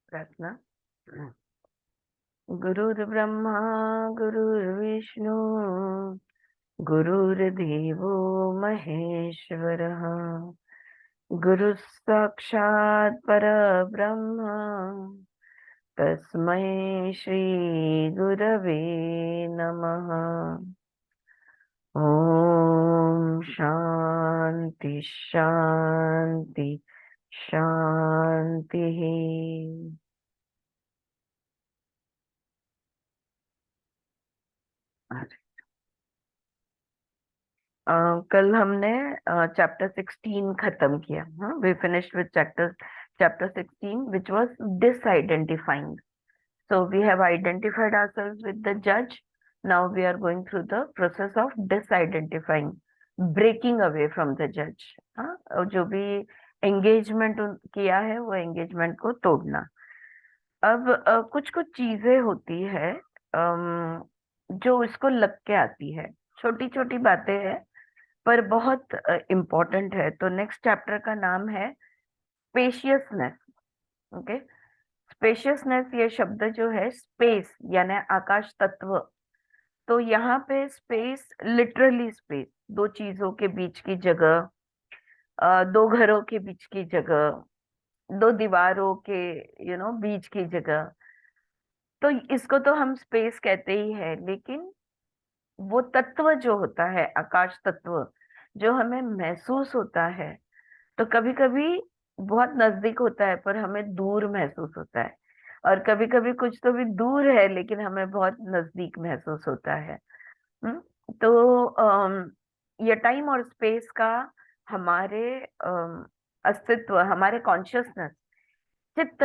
प्रार्थना। गुरुर्ब्रह्मा गुरुर्विष्णु गुरुर्देवो महेश्वरः गुरुः साक्षात् परब्रह्म तस्मै श्री गुरवे नमः। ओम शांति शांति शांति। कल हमने चैप्टर 16 खत्म किया। हाँ, we finished with chapter 16 which was disidentifying. So we have identified ourselves with the judge. Now we are going through the process of disidentifying, breaking away from the judge. हाँ, और जो भी एंगेजमेंट किया है वो एंगेजमेंट को तोड़ना. अब कुछ कुछ चीजें होती है जो इसको लग के आती है. छोटी छोटी बातें हैं पर बहुत इम्पोर्टेंट है. तो नेक्स्ट चैप्टर का नाम है स्पेशियसनेस. ओके, स्पेशियसनेस ये शब्द जो है स्पेस यानी आकाश तत्व. तो यहाँ पे स्पेस लिटरली स्पेस, दो चीजों के बीच की जगह, दो घरों के बीच की जगह, दो दीवारों के बीच की जगह. तो इसको तो हम स्पेस कहते ही है, लेकिन वो तत्व जो होता है आकाश तत्व जो हमें महसूस होता है, तो कभी कभी बहुत नजदीक होता है पर हमें दूर महसूस होता है. और कभी कभी कुछ तो भी दूर है लेकिन हमें बहुत नजदीक महसूस होता है. हम्म, तो ये टाइम और स्पेस का हमारे अस्तित्व, हमारे कॉन्शियसनेस, चित्त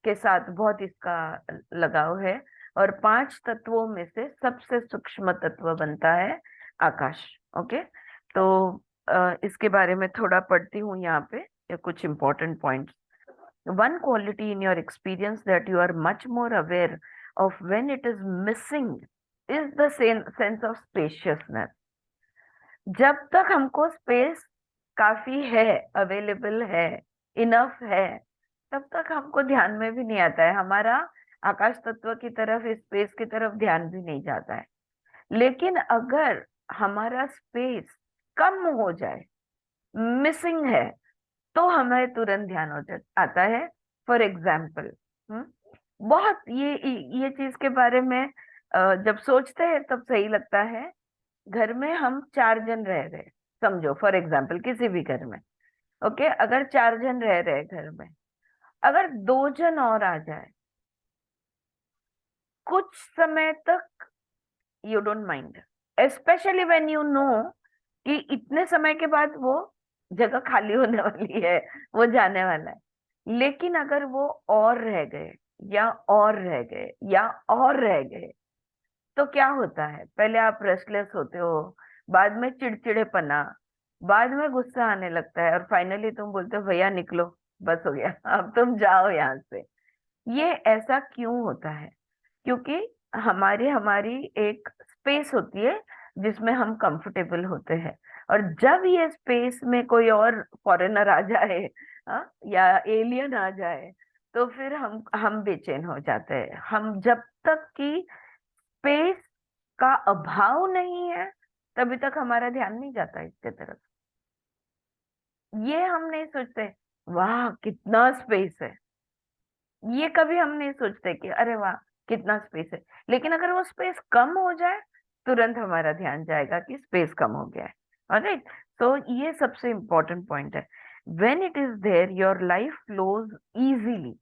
के साथ बहुत इसका लगाव है. और पांच तत्वों में से सबसे सूक्ष्म तत्व बनता है आकाश. ओके, तो इसके बारे में थोड़ा पढ़ती हूँ यहाँ पे, या कुछ important points. One quality in your experience that you are much more aware of when it is missing is the same sense of spaciousness. जब तक हमको स्पेस काफी है, अवेलेबल है, इनफ है, तब तक हमको ध्यान में भी नहीं आता है. हमारा आकाश तत्व की तरफ, स्पेस की तरफ ध्यान भी नहीं जाता है. लेकिन अगर हमारा स्पेस कम हो जाए, मिसिंग है, तो हमें तुरंत ध्यान हो आता है. फॉर एग्जाम्पल, बहुत ये चीज के बारे में जब सोचते हैं तब सही लगता है. घर में हम चार जन रह रहे, समझो फॉर एग्जाम्पल किसी भी घर में. ओके, अगर चार जन रह रहे घर में, अगर दो जन और आ जाए कुछ समय तक, you don't mind, specially when you know कि इतने समय के बाद वो जगह खाली होने वाली है, वो जाने वाला है. लेकिन अगर वो और रह गए, या और रह गए, या और रह गए, तो क्या होता है? पहले आप रेस्टलेस होते हो, बाद में चिड़चिड़ेपना, बाद में गुस्सा आने लगता है, और फाइनली तुम बोलते हो भैया निकलो, बस हो गया, अब तुम जाओ यहाँ से. ये ऐसा क्यों होता है? क्योंकि हमारी हमारी एक स्पेस होती है जिसमें हम कंफर्टेबल होते हैं. और जब ये स्पेस में कोई और फॉरेनर आ जाए, या एलियन आ जाए, तो फिर हम बेचैन हो जाते हैं. हम जब तक कि स्पेस का अभाव नहीं है, तभी तक हमारा ध्यान नहीं जाता इसके तरफ. ये हम नहीं सोचते वाह कितना स्पेस है. ये कभी हम नहीं सोचते कि अरे वाह कितना स्पेस है. लेकिन अगर वो स्पेस कम हो जाए, तुरंत हमारा ध्यान जाएगा कि स्पेस कम हो गया है. ऑलराइट, तो ये सबसे इंपॉर्टेंट पॉइंट है. When it is there your life flows easily.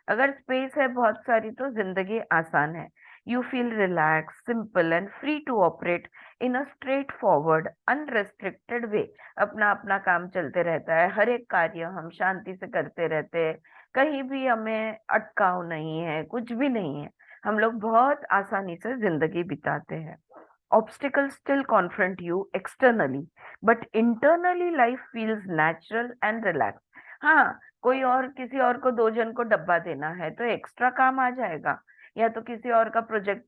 अगर स्पेस है बहुत सारी तो जिंदगी आसान है. You feel relax, simple and free to operate in a straightforward unrestricted way. अपना अपना काम चलते रहता है, हर एक कार्य हम शांति से करते रहते हैं, कहीं भी हमें अटकाव नहीं है, कुछ भी नहीं है. हम लोग बहुत आसानी से जिंदगी बिताते हैं. Obstacles still confront you externally, but internally life feels natural and relaxed. हाँ, कोई और किसी और को, दो जन को डब्बा देना है तो एक्स्ट्रा काम आ जाएगा, या तो किसी और का प्रोजेक्ट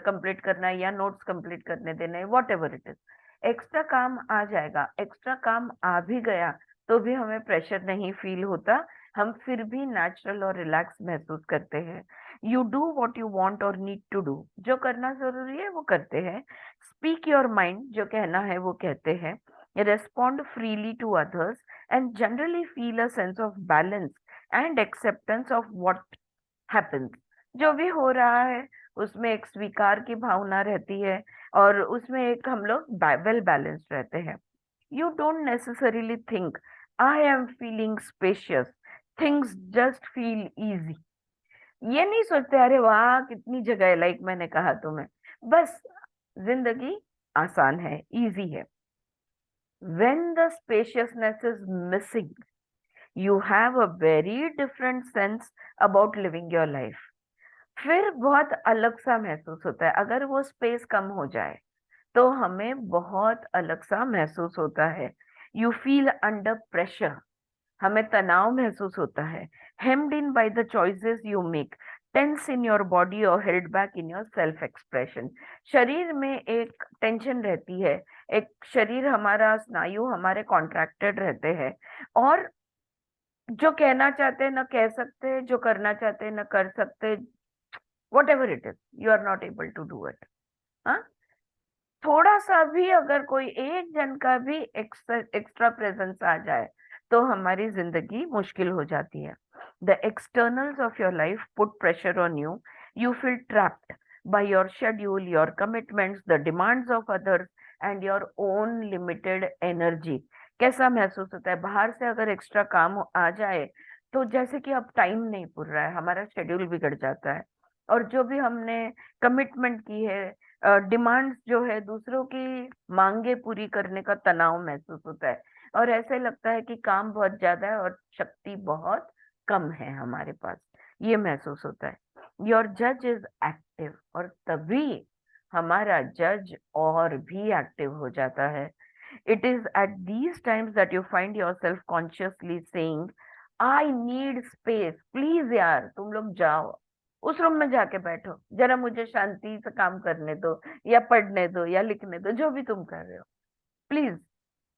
कंप्लीट करना है, या नोट्स कंप्लीट करने देने, what ever it is, extra काम आ जाएगा. एक्स्ट्रा काम आ भी गया तो भी हमें प्रेशर नहीं फील होता. हम फिर भी नेचुरल और रिलैक्स महसूस करते हैं। You do what you want और नीड टू डू, जो करना जरूरी है वो करते हैं। स्पीक योर माइंड, जो कहना है वो कहते हैं। Respond freely to others and generally feel a sense of balance and acceptance of what happens. जो भी हो रहा है उसमें एक स्वीकार की भावना रहती है, और उसमें एक हम लोग वेल बैलेंस्ड रहते हैं। You don't necessarily think, I am feeling spacious. Things just feel easy. ये नहीं सोचते अरे वाह कितनी जगह है, लाइक मैंने कहा तुम्हें, बस जिंदगी आसान है, इजी है। When the spaciousness is missing, you have a very different sense about living your life. फिर बहुत अलग सा महसूस होता है। अगर वो स्पेस कम हो जाए तो हमें बहुत अलग सा महसूस होता है। यू फील अंडर प्रेशर, हमें तनाव महसूस होता है। Hemmed in by the choices you make, tense in your body और held back in your self expression. शरीर में एक टेंशन रहती है, एक शरीर हमारा स्नायु हमारे कॉन्ट्रैक्टेड रहते हैं, और जो कहना चाहते हैं न कह सकते, जो करना चाहते हैं न कर सकते। Whatever it is, you are not able to do it. थोड़ा सा भी अगर कोई एक जन का भी एक्स्ट्रा प्रेजेंस आ जाए तो हमारी जिंदगी मुश्किल हो जाती है। The externals of your life put pressure on you, you feel trapped by your schedule, your commitments, the demands of others and your own limited energy. कैसा महसूस होता है बाहर से अगर एक्स्ट्रा काम आ जाए तो जैसे कि अब टाइम नहीं पुर रहा है, हमारा शेड्यूल बिगड़ जाता है, और जो भी हमने कमिटमेंट की है, डिमांड्स जो है, दूसरों की मांगे पूरी करने का तनाव महसूस होता है, और ऐसे लगता है कि काम बहुत ज्यादा है और शक्ति बहुत कम है हमारे पास, ये महसूस होता है। योर जज इज एक्टिव, और तभी हमारा जज और भी एक्टिव हो जाता है। It is at these times that you find your self consciously saying, I need space, please यार तुम लोग जाओ उस रूम में जाके बैठो, जरा मुझे शांति से काम करने दो, या पढ़ने दो, या लिखने दो, जो भी तुम कर रहे हो, प्लीज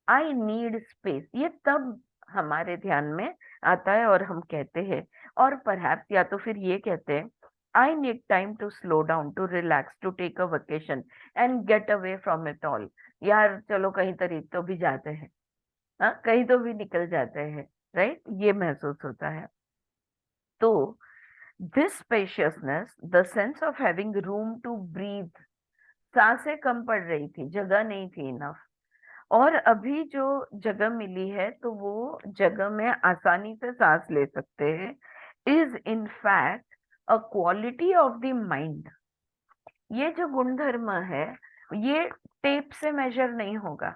आई नीड स्पेस। ये तब हमारे ध्यान में आता है और हम कहते हैं, और परहैप्स या तो फिर ये कहते हैं, I need time to slow down, to relax, to take a vacation and get away from it all. यार चलो कहीं तरीक तो भी जाते हैं, हाँ कहीं तो भी निकल जाते हैं, राइट, ये महसूस होता है। तो this spaciousness, the sense of having room to breathe, सांसें कम पड़ रही थी, जगह नहीं थी इनफ, और अभी जो जगह मिली है तो वो जगह में आसानी से सांस ले सकते हैं, is in fact a quality of the mind. ये जो गुणधर्म है ये टेप से मेजर नहीं होगा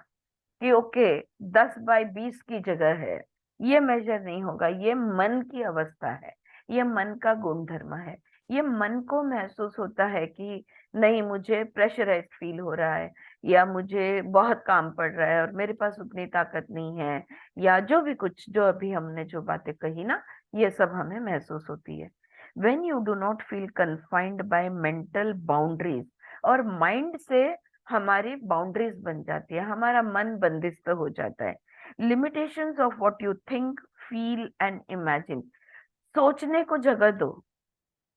कि ओके 10 बाय 20 की जगह है, ये मेजर नहीं होगा। ये मन की अवस्था है, ये मन का गुणधर्म है। ये मन को महसूस होता है कि नहीं मुझे प्रेशराइज्ड फील हो रहा है, या मुझे बहुत काम पड़ रहा है और मेरे पास उतनी ताकत नहीं है, या जो भी कुछ जो अभी हमने जो बातें कही ना, ये सब हमें महसूस होती है। When you do not feel confined by mental boundaries, और माइंड से हमारी बाउंड्रीज बन जाती है, हमारा मन बंदिस्त हो जाता है। Limitations of what you think, feel and imagine, सोचने को जगह दो,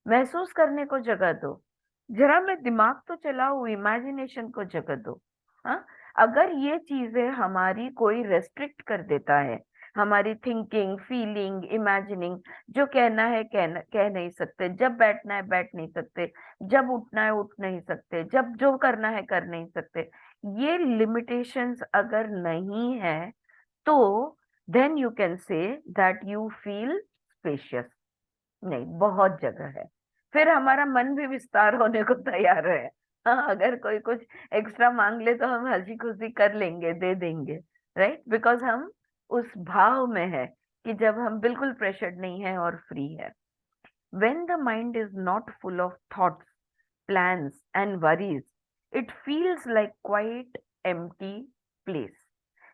महसूस करने को जगह दो, जरा मैं दिमाग तो चलाऊं, इमेजिनेशन को जगह दो। हाँ, अगर ये चीजें हमारी कोई रेस्ट्रिक्ट कर देता है, हमारी थिंकिंग, फीलिंग, इमेजिनिंग, जो कहना है कह नहीं सकते, जब बैठना है बैठ नहीं सकते, जब उठना है उठ नहीं सकते, जब जो करना है कर नहीं सकते, ये लिमिटेशंस अगर नहीं है तो then you can say that you feel spacious. नहीं, बहुत जगह है, फिर हमारा मन भी विस्तार होने को तैयार है। हाँ, अगर कोई कुछ एक्स्ट्रा मांग ले तो हम हंसी खुशी कर लेंगे, दे देंगे, राइट, बिकॉज हम उस भाव में है कि जब हम बिल्कुल प्रेशर्ड नहीं है और फ्री है। when the mind is not full of thoughts, plans and worries, it feels like quite empty place।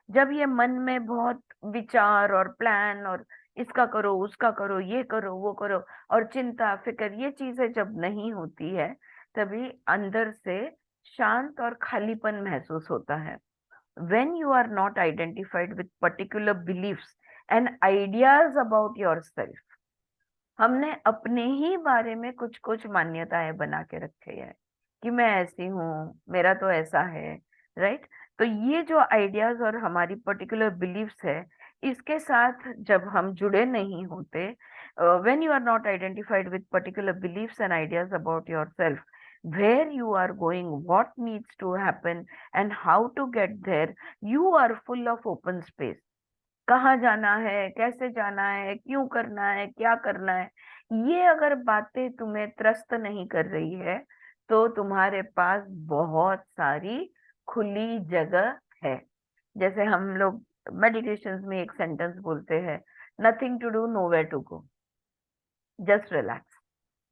जब ये मन में बहुत विचार और प्लान और इसका करो उसका करो ये करो वो करो और चिंता फिक्र, ये चीजें जब नहीं होती है तभी अंदर से शांत और खालीपन महसूस होता है। when you are not identified with particular beliefs and ideas about your self. हमने अपने ही बारे में कुछ कुछ मान्यताएं बना के रखे हैं कि मैं ऐसी हूँ, मेरा तो ऐसा है, राइट। तो ये जो आइडियाज और हमारी पर्टिकुलर बिलीव्स है, इसके साथ जब हम जुड़े नहीं होते, when you are not identified with particular beliefs and ideas about your self, where you are going, what needs to happen and how to get there, you are full of open space। कहाँ जाना है, कैसे जाना है, क्यों करना है, क्या करना है, ये अगर बातें तुम्हें त्रस्त नहीं कर रही है तो तुम्हारे पास बहुत सारी खुली जगह है। जैसे हम लोग मेडिटेशन में एक सेंटेंस बोलते हैं, nothing to do, nowhere to go, just relax.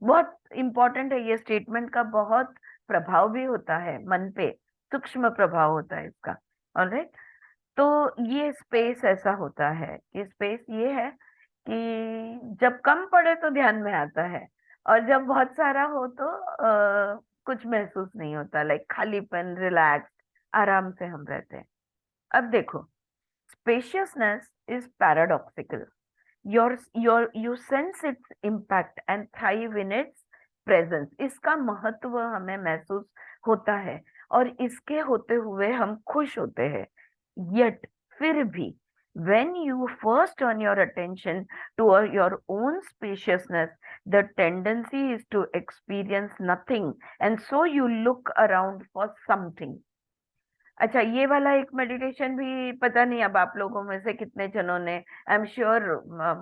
बहुत इंपॉर्टेंट है ये स्टेटमेंट, का बहुत प्रभाव भी होता है मन पे, सूक्ष्म प्रभाव होता है इसका। ऑलराइट। तो ये स्पेस ऐसा होता है कि स्पेस ये है कि जब कम पड़े तो ध्यान में आता है, और जब बहुत सारा हो तो कुछ महसूस नहीं होता, लाइक खालीपन, रिलैक्स, आराम से हम रहते हैं। अब देखो, spaciousness is paradoxical. you sense its impact and thrive in its presence। इसका महत्व हमें महसूस होता है और इसके होते हुए हम खुश होते हैं। Yet फिर भी when you first turn your attention to your own spaciousness, the tendency is to experience nothing, and so you look around for something। अच्छा, ये वाला एक मेडिटेशन भी पता नहीं अब आप लोगों में से कितने जनों ने, आई एम श्योर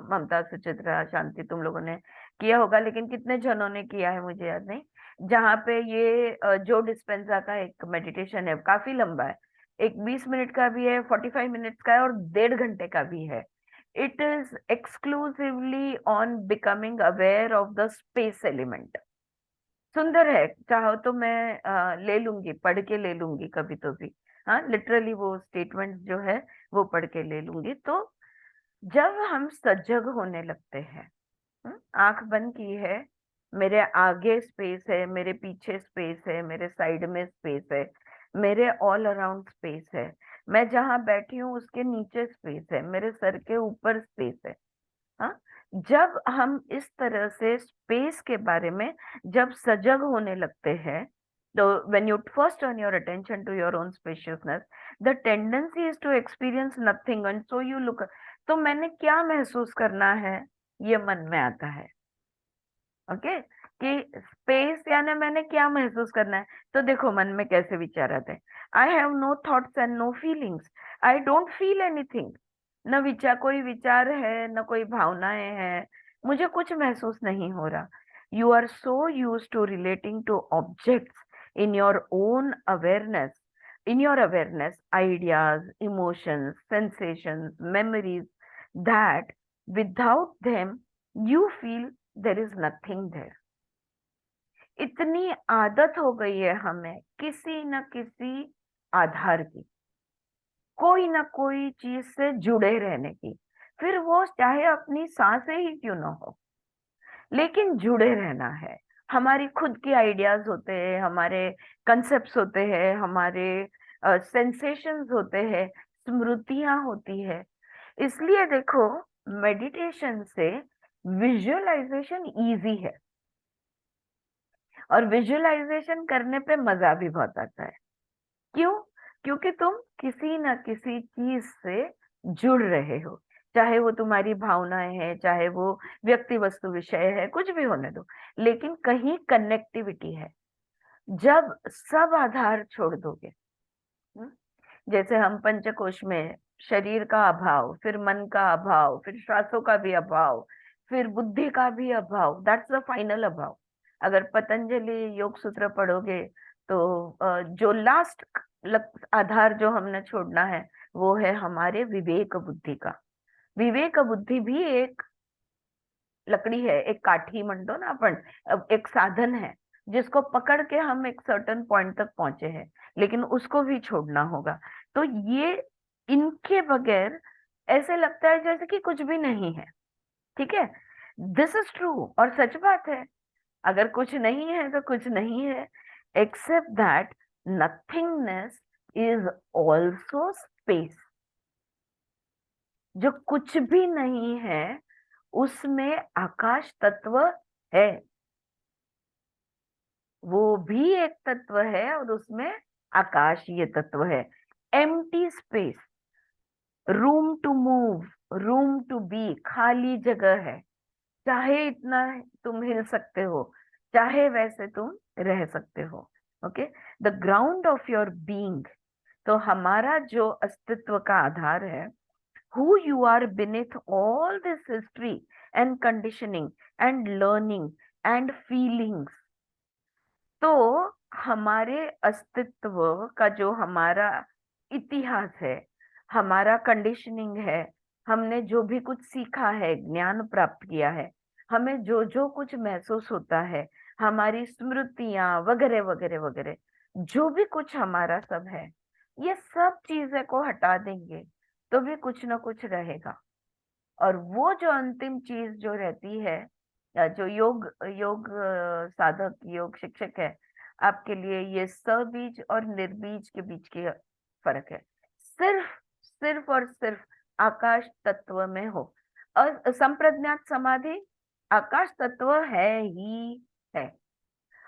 ममता, सुचित्रा, शांति, तुम लोगों ने किया होगा, लेकिन कितने जनों ने किया है मुझे याद नहीं। जहाँ पे ये जो डिस्पेंजा का एक मेडिटेशन है, काफी लंबा है, एक 20 मिनट का भी है, 45 मिनट्स का है, और 1.5 घंटे का भी है। It is exclusively on becoming aware of the space element. सुंदर है, चाहो तो मैं ले लूंगी, पढ़ के ले लूंगी कभी तो भी। हाँ, लिटरली वो स्टेटमेंट जो है वो पढ़ के ले लूंगी। तो जब हम सजग होने लगते हैं, आंख बंद की है, मेरे आगे स्पेस है, मेरे पीछे स्पेस है, मेरे साइड में स्पेस है, मेरे ऑल अराउंड स्पेस है, मैं जहाँ बैठी हूँ उसके नीचे स्पेस है, मेरे सर के ऊपर स्पेस है। हाँ, जब हम इस तरह से स्पेस के बारे में जब सजग होने लगते हैं, तो when you first turn your attention to your own spaciousness, the tendency is to experience nothing, and so you look। तो मैंने क्या महसूस करना है, ये मन में आता है। ओके, कि स्पेस यानी मैंने क्या महसूस करना है। तो देखो मन में कैसे विचार आते हैं, I have no thoughts and no feelings, I don't feel anything. न विचार, कोई विचार है, न कोई भावनाएं हैं, मुझे कुछ महसूस नहीं हो रहा। You are so use to relating to objects in your own awareness, in your awareness, ideas, emotions, sensations, memories, that without them you feel there is nothing there। इतनी आदत हो गई है हमें किसी न किसी आधार की, कोई ना कोई चीज से जुड़े रहने की, फिर वो चाहे अपनी सांसें ही क्यों ना हो, लेकिन जुड़े रहना है। हमारी खुद की आइडियाज होते हैं, हमारे कंसेप्ट्स होते हैं, हमारे सेंसेशंस होते हैं, स्मृतियां होती है। इसलिए देखो, मेडिटेशन से विजुअलाइजेशन इजी है, और विजुअलाइजेशन करने पे मजा भी बहुत आता है। क्यों? क्योंकि तुम किसी न किसी चीज से जुड़ रहे हो, चाहे वो तुम्हारी भावनाएं हैं, चाहे वो व्यक्ति वस्तु विषय है, कुछ भी होने दो, लेकिन कहीं कनेक्टिविटी है। जब सब आधार छोड़ दोगे, हम्म, जैसे हम पंचकोश में शरीर का अभाव, फिर मन का अभाव, फिर श्वासों का भी अभाव, फिर बुद्धि का भी अभाव, दैट्स द फाइनल अभाव। अगर पतंजलि योग सूत्र पढ़ोगे तो जो लास्ट आधार जो हमने छोड़ना है वो है हमारे विवेक बुद्धि का। विवेक बुद्धि भी एक लकड़ी है, एक काठी मंडो ना अपन, एक साधन है जिसको पकड़ के हम एक सर्टेन पॉइंट तक पहुंचे हैं, लेकिन उसको भी छोड़ना होगा। तो ये, इनके बगैर ऐसे लगता है जैसे कि कुछ भी नहीं है। ठीक है, दिस इज ट्रू, और सच बात है। अगर कुछ नहीं है तो कुछ नहीं है, except that nothingness is also space. जो कुछ भी नहीं है उसमें आकाश तत्व है, वो भी एक तत्व है और उसमें आकाश ये तत्व है। Empty space, room to move, room to be, खाली जगह है, चाहे इतना तुम हिल सकते हो, चाहे वैसे तुम रह सकते हो। Okay, the ground of your being, तो हमारा जो अस्तित्व का आधार है, who you are beneath all this history and conditioning and learning and feelings. तो हमारे अस्तित्व का जो हमारा इतिहास है, हमारा कंडीशनिंग है, हमने जो भी कुछ सीखा है, ज्ञान प्राप्त किया है, हमें जो जो कुछ महसूस होता है, हमारी स्मृतियां वगैरह वगैरह वगैरह, जो भी कुछ हमारा सब है, ये सब चीजें को हटा देंगे तो भी कुछ ना कुछ रहेगा। और वो जो अंतिम चीज जो रहती है, या जो योग योग साधक, योग शिक्षक है, आपके लिए ये सबीज और निर्बीज के बीच की फर्क है। सिर्फ सिर्फ और सिर्फ आकाश तत्व में हो। और संप्रज्ञात समाधि आकाश तत्व है ही है।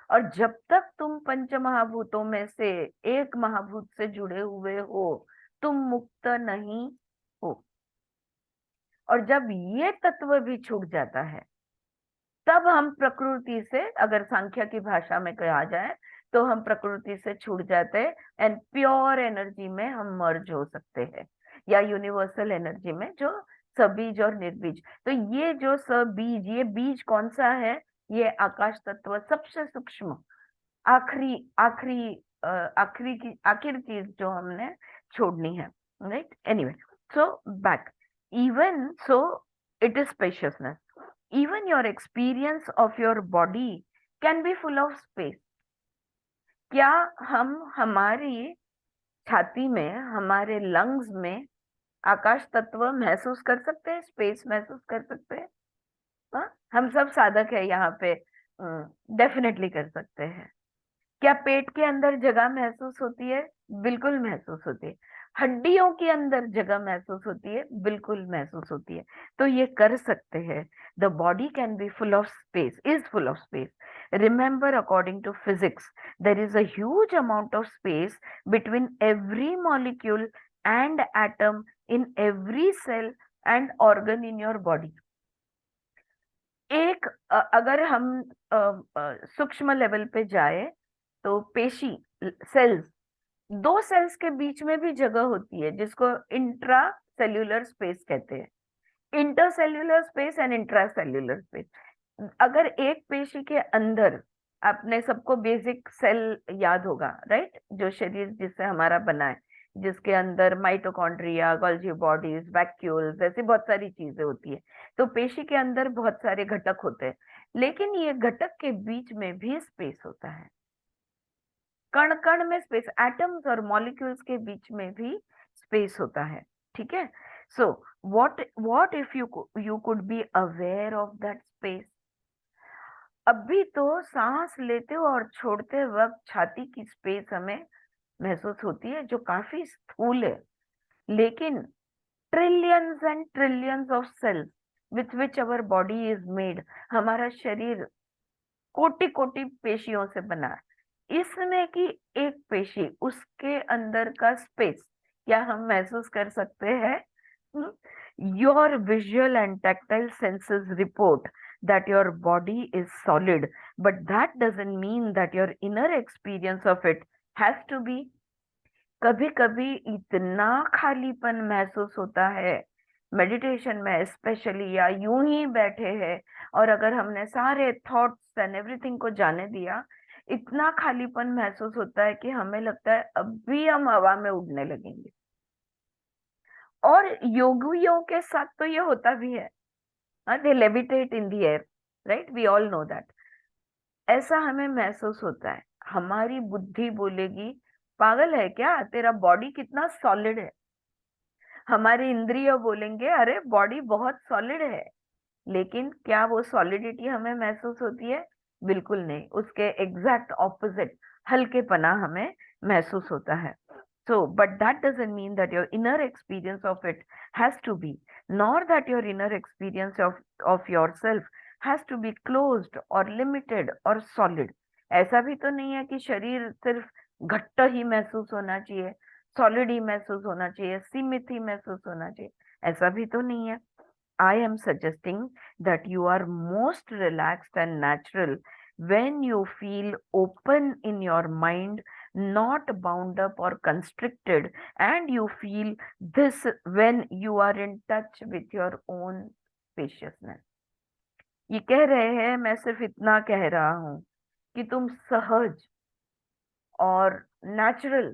और जब तक तुम पंच महाभूतों में से एक महाभूत से जुड़े हुए हो, तुम मुक्त नहीं हो। और जब ये तत्व भी छूट जाता है, तब हम प्रकृति से, अगर सांख्य की भाषा में कहा जाए, तो हम प्रकृति से छूट जाते हैं एंड प्योर एनर्जी में हम मर्ज हो सकते हैं, या यूनिवर्सल एनर्जी में, जो सबीज और निर्बीज। तो ये जो सबीज, ये बीज कौन सा है? ये आकाश तत्व, सबसे सूक्ष्म, आखिरी आखिरी आखिरी की आखिर चीज जो हमने छोड़नी है। Right, anyway, so back, even so it is spaciousness. Even your experience of your body can be full of space. क्या हम हमारी छाती में, हमारे लंग्स में आकाश तत्व महसूस कर सकते हैं, स्पेस महसूस कर सकते हैं? हाँ, हम सब साधक है यहाँ पे, डेफिनेटली कर सकते हैं। क्या पेट के अंदर जगह महसूस होती है? बिल्कुल महसूस होती है। हड्डियों के अंदर जगह महसूस होती है? बिल्कुल महसूस होती है। तो ये कर सकते हैं। The body can be full of space, is full of space. Remember, according to physics, there is a huge amount of space between every molecule and atom in every cell and organ in your body. एक अगर हम सूक्ष्म level पे जाए, तो पेशी, sales, दो sales के बीच में भी जगह होती है, जिसको इंट्रा सेल्यूलर स्पेस कहते हैं। Intercellular space and intra cellular space. अगर एक पेशी के अंदर, आपने सबको बेसिक सेल याद होगा, राइट, जो शरीर जिससे हमारा बना है, जिसके अंदर माइटोकॉन्ड्रिया, गोल्जी बॉडीज, वैक्यूल्स, ऐसी बहुत सारी चीजें होती है। तो पेशी के अंदर बहुत सारे घटक होते हैं, लेकिन ये घटक के बीच में भी स्पेस होता है। कण कण में स्पेस, एटम्स और मॉलिक्यूल्स के बीच में भी स्पेस होता है। ठीक है, so what if you could be aware of that space. अभी तो सांस लेते हो और छोड़ते वक्त छाती की स्पेस हमें महसूस होती है, जो काफी स्थूल है, लेकिन trillions and trillions of sales with which our body is made, हमारा शरीर कोटि कोटि पेशियों से बना है। इसमें की एक पेशी, उसके अंदर का स्पेस क्या हम महसूस कर सकते हैं? Your visual and tactile senses report that your body is solid, but that doesn't mean that your inner experience of it has to be. कभी कभी इतना खालीपन महसूस होता है मेडिटेशन में स्पेशली, या यूं ही बैठे हैं, और अगर हमने सारे थॉट्स एंड एवरीथिंग को जाने दिया, इतना खालीपन महसूस होता है कि हमें लगता है अभी हम हवा में उड़ने लगेंगे। और योगियों के साथ तो ये होता भी है, they levitate in the air, right, we all know that. ऐसा हमें महसूस होता है। हमारी बुद्धि बोलेगी, पागल है क्या, तेरा बॉडी कितना सॉलिड है। हमारे इंद्रिय बोलेंगे, अरे बॉडी बहुत सॉलिड है। लेकिन क्या वो सॉलिडिटी हमें महसूस होती है? बिल्कुल नहीं, उसके एग्जैक्ट ऑपोजिट हल्केपना हमें महसूस होता है। So, but that doesn't mean that your inner experience of it has to be. nor that your inner experience of yourself has to be closed or limited or solid. ऐसा भी तो नहीं है कि शरीर सिर्फ घट्ट ही महसूस होना चाहिए, सॉलिड ही महसूस होना चाहिए, सीमित ही महसूस होना चाहिए, ऐसा भी तो नहीं है. I am suggesting that you are most relaxed and natural when you feel open in your mind, not bound up or constricted, and you feel this when you are in touch with your own spaciousness. ये कह रहे हैं, मैं सिर्फ इतना कह रहा हूं कि तुम सहज और नेचुरल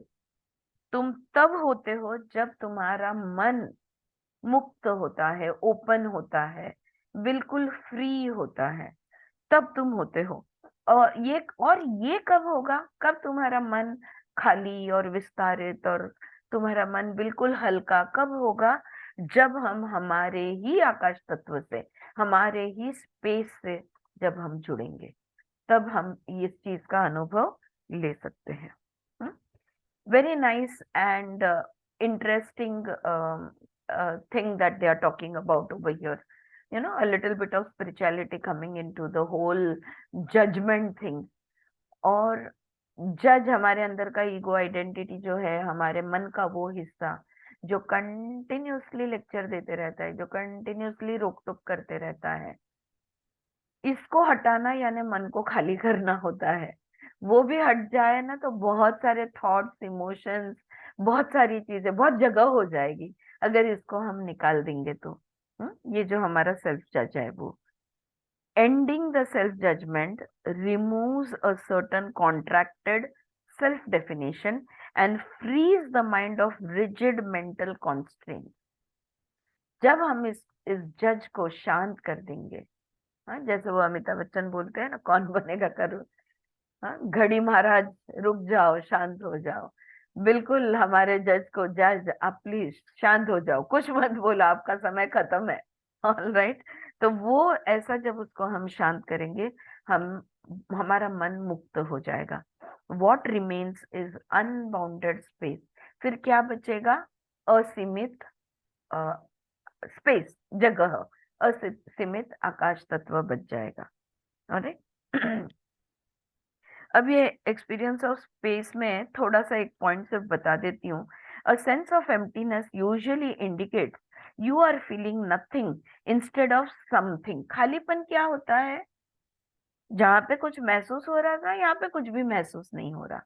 तुम तब होते हो जब तुम्हारा मन मुक्त होता है, ओपन होता है, बिल्कुल फ्री होता है, तब तुम होते हो. और ये कब होगा? कब तुम्हारा मन खाली और विस्तारित और तुम्हारा मन बिल्कुल हल्का कब होगा? जब हम हमारे ही आकाश तत्व से, हमारे ही स्पेस से जब हम जुड़ेंगे, तब हम इस चीज का अनुभव ले सकते हैं. Very nice and interesting thing that they are talking about over here. You know, a little bit of spirituality coming into the whole judgment thing. और जज हमारे अंदर का ईगो आइडेंटिटी जो है, हमारे मन का वो हिस्सा जो कंटिन्यूअसली लेक्चर देते रहता है, जो कंटिन्यूअसली रोक टोक करते रहता है, इसको हटाना यानी मन को खाली करना होता है. वो भी हट जाए ना तो बहुत सारे थॉट्स, इमोशंस, बहुत सारी चीजें, बहुत जगह हो जाएगी अगर इसको हम निकाल देंगे तो. ये जो हमारा सेल्फ जज है वो ending the self judgment removes a certain contracted self definition and frees the mind of rigid mental constraints. जब हम इस जज को शांत कर देंगे, हाँ, जैसे वो अमिताभ बच्चन बोलते हैं ना, कौन बनेगा करो, हाँ, घड़ी महाराज रुक जाओ, शांत हो जाओ. बिल्कुल हमारे जज को, जज आप प्लीज शांत हो जाओ, कुछ मत बोलो, आपका समय खत्म है. All right. तो वो ऐसा जब उसको हम शांत करेंगे, हम हमारा मन मुक्त हो जाएगा. What remains is unbounded space. फिर क्या बचेगा? असीमित स्पेस, जगह, असीमित आकाश तत्व बच जाएगा. अरे अब ये एक्सपीरियंस ऑफ स्पेस में थोड़ा सा एक पॉइंट सिर्फ बता देती हूँ. A sense of emptiness usually indicates you are feeling nothing instead of something. खालीपन क्या होता है? जहाँ पे कुछ महसूस हो रहा था, यहाँ पे कुछ भी महसूस नहीं हो रहा.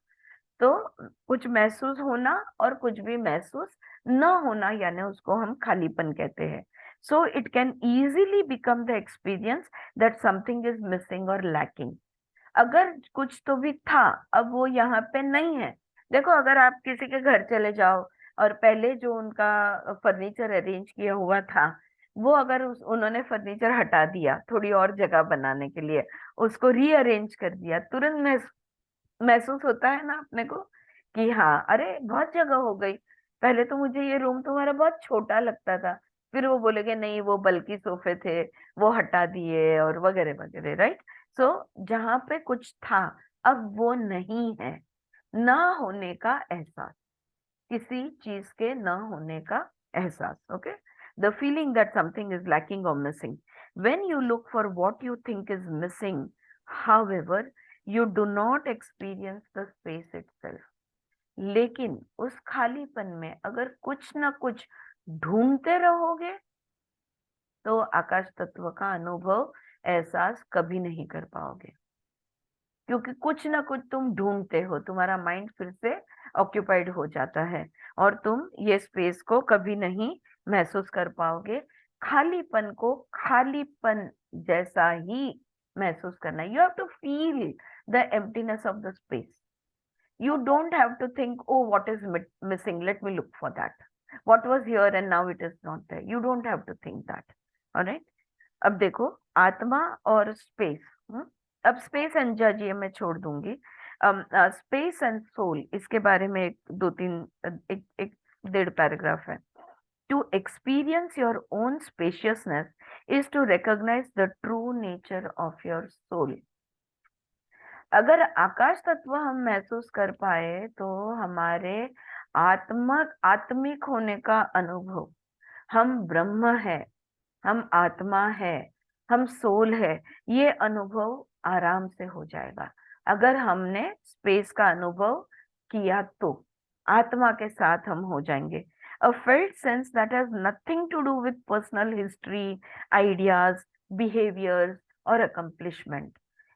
तो कुछ महसूस होना और कुछ भी महसूस न होना, यानी उसको हम खालीपन कहते हैं. So it can easily become the experience that something is missing और लैकिंग. अगर कुछ तो भी था, अब वो यहाँ पे नहीं है. देखो, अगर आप किसी के घर चले जाओ और पहले जो उनका फर्नीचर अरेंज किया हुआ था, वो अगर उन्होंने फर्नीचर हटा दिया थोड़ी और जगह बनाने के लिए, उसको रीअरेंज कर दिया, तुरंत महसूस होता है ना अपने को कि हाँ, अरे बहुत जगह हो गई. पहले तो मुझे ये रूम तुम्हारा बहुत छोटा लगता था, फिर वो बोलेगे नहीं वो बल्कि सोफे थे, वो हटा दिए और वगैरह वगैरह. राइट. सो जहाँ पे कुछ था, अब वो नहीं है. ना होने का एहसास, किसी चीज के न होने का एहसास. Okay. The feeling that something is lacking और missing. When you look for what you think is missing, however, you do not experience the space itself. लेकिन उस खालीपन में अगर कुछ ना कुछ ढूंढते रहोगे तो आकाश तत्व का अनुभव, एहसास कभी नहीं कर पाओगे. क्योंकि कुछ ना कुछ तुम ढूंढते हो, तुम्हारा माइंड फिर से ऑक्यूपाइड हो जाता है और तुम ये स्पेस को कभी नहीं महसूस कर पाओगे. खालीपन को खालीपन जैसा ही महसूस करना. You have to feel the emptiness of the space. You don't have to think, oh, what is missing? Let me look for that. What was here and now it is not there. You don't have to think that. All right. अब देखो, आत्मा और space. अब space and जज ये मैं छोड़ दूंगी. स्पेस एंड सोल, इसके बारे में एक दो तीन, एक डेढ़ पैराग्राफ है. To experience your own spaciousness is to recognise the true nature of your soul. अगर आकाश तत्व हम महसूस कर पाए तो हमारे आत्मिक होने का अनुभव, हम ब्रह्म है, हम आत्मा है, हम सोल है, ये अनुभव आराम से हो जाएगा अगर हमने स्पेस का अनुभव किया तो। आत्मा के साथ हम हो जाएंगे। A felt sense that has nothing to do with personal history, ideas, behaviours और अकम्प्लिशमेंट।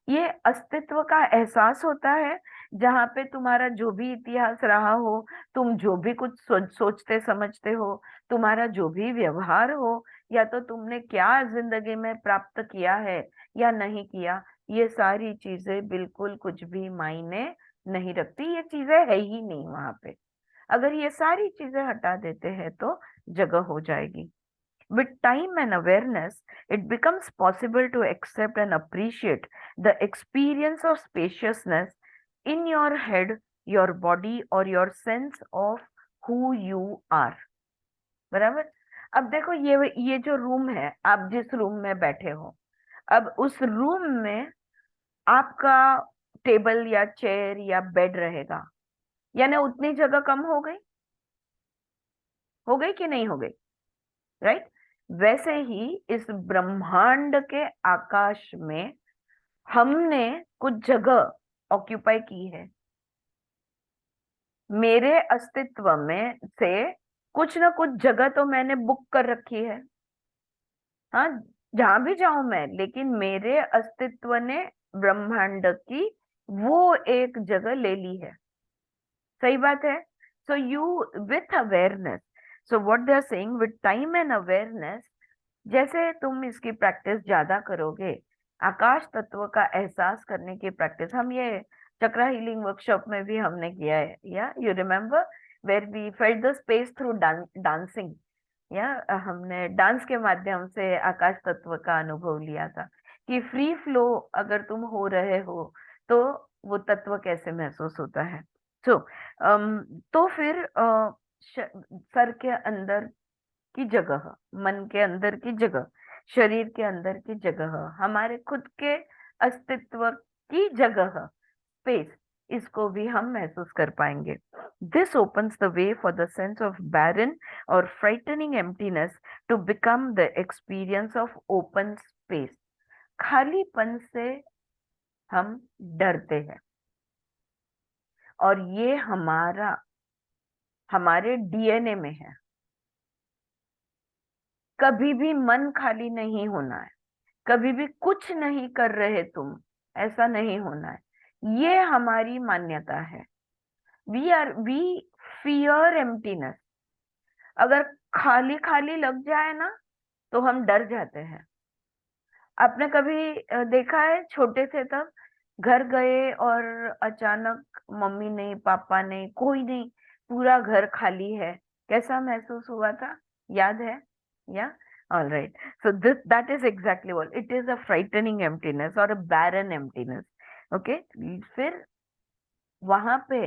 ये अस्तित्व का एहसास होता है जहाँ पे तुम्हारा जो भी इतिहास रहा हो, तुम जो भी कुछ सोचते समझते हो, तुम्हारा जो भी व्यवहार हो, या तो तुमने क्या जिंदगी में प्राप्त किया है या नहीं किया, ये सारी चीजें बिल्कुल कुछ भी मायने नहीं रखती। ये चीजें है ही नहीं वहां पे। अगर ये सारी चीजें हटा देते हैं तो जगह हो जाएगी। With time and awareness, it becomes possible to accept and appreciate the experience of spaciousness in your head, your body, or your sense of who you are. बराबर। अब देखो, ये जो रूम है, आप जिस रूम में बैठे हो, अब उस रूम में आपका टेबल या चेयर या बेड रहेगा, यानी उतनी जगह कम हो गई कि नहीं हो गई? राइट। वैसे ही इस ब्रह्मांड के आकाश में हमने कुछ जगह ऑक्यूपाई की है। मेरे अस्तित्व में से कुछ ना कुछ जगह तो मैंने बुक कर रखी है। हाँ, जहां भी जाऊं मैं, लेकिन मेरे अस्तित्व ने ब्रह्मांड की वो एक जगह ले ली है। सही बात है। So you with awareness, so what they are saying, with time and awareness, जैसे तुम इसकी प्रैक्टिस ज्यादा करोगे, आकाश तत्व का एहसास करने की प्रैक्टिस, हम ये चक्रा हीलिंग वर्कशॉप में भी हमने किया है, या you remember, where we felt the space through dancing, या हमने डांस के माध्यम से आकाश तत्व का अनुभव लिया था कि फ्री फ्लो अगर तुम हो रहे हो तो वो तत्व कैसे महसूस होता है। सो तो फिर सर के अंदर की जगह, मन के अंदर की जगह, शरीर के अंदर की जगह, हमारे खुद के अस्तित्व की जगह, स्पेस, इसको भी हम महसूस कर पाएंगे। This opens the way for the sense of barren और frightening emptiness to become the experience of open space. खालीपन से हम डरते हैं, और ये हमारे डीएनए में है। कभी भी मन खाली नहीं होना है, कभी भी कुछ नहीं कर रहे तुम, ऐसा नहीं होना है। ये हमारी मान्यता है। We fear emptiness. अगर खाली खाली लग जाए ना, तो हम डर जाते हैं। आपने कभी देखा है, छोटे थे तब घर गए और अचानक मम्मी नहीं, पापा नहीं, कोई नहीं, पूरा घर खाली है, कैसा महसूस हुआ था? याद है? या all right. So this that is exactly what it is, a frightening emptiness और अ बैरन एम्प्टीनेस। ओके। फिर वहां पे,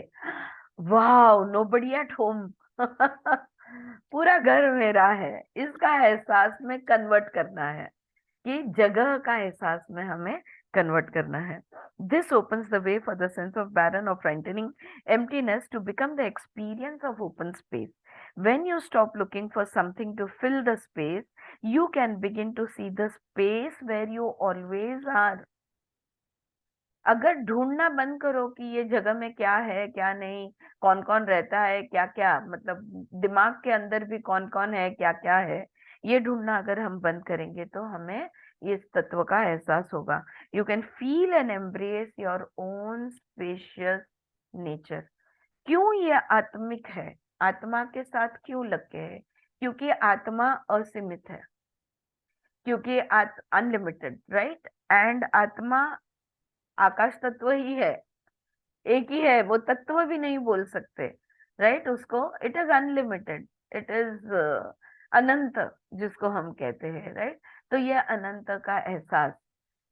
वाओ, नोबडी एट होम, पूरा घर मेरा है, इसका एहसास में कन्वर्ट करना है, कि जगह का एहसास में हमें कन्वर्ट करना है। This opens the way for the sense of barren और frightening emptiness to become the experience of open space. When you stop looking for something to fill the space, you can begin to see the space where you always are. अगर ढूंढना बंद करो कि ये जगह में क्या है क्या नहीं, कौन कौन रहता है, क्या क्या, मतलब दिमाग के अंदर भी कौन कौन है, क्या क्या है, ये ढूंढना अगर हम बंद करेंगे तो हमें इस तत्व का एहसास होगा। You can feel and embrace your own spacious nature. क्यों ये आत्मिक है? आत्मा के साथ क्यों लग के है? क्योंकि आत्मा असीमित है, क्योंकि अनलिमिटेड, राइट। एंड आत्मा आकाश तत्व ही है, एक ही है, वो तत्व भी नहीं बोल सकते, राइट उसको। It is unlimited, it is अनंत, जिसको हम कहते हैं, राइट। तो ये अनंत का एहसास,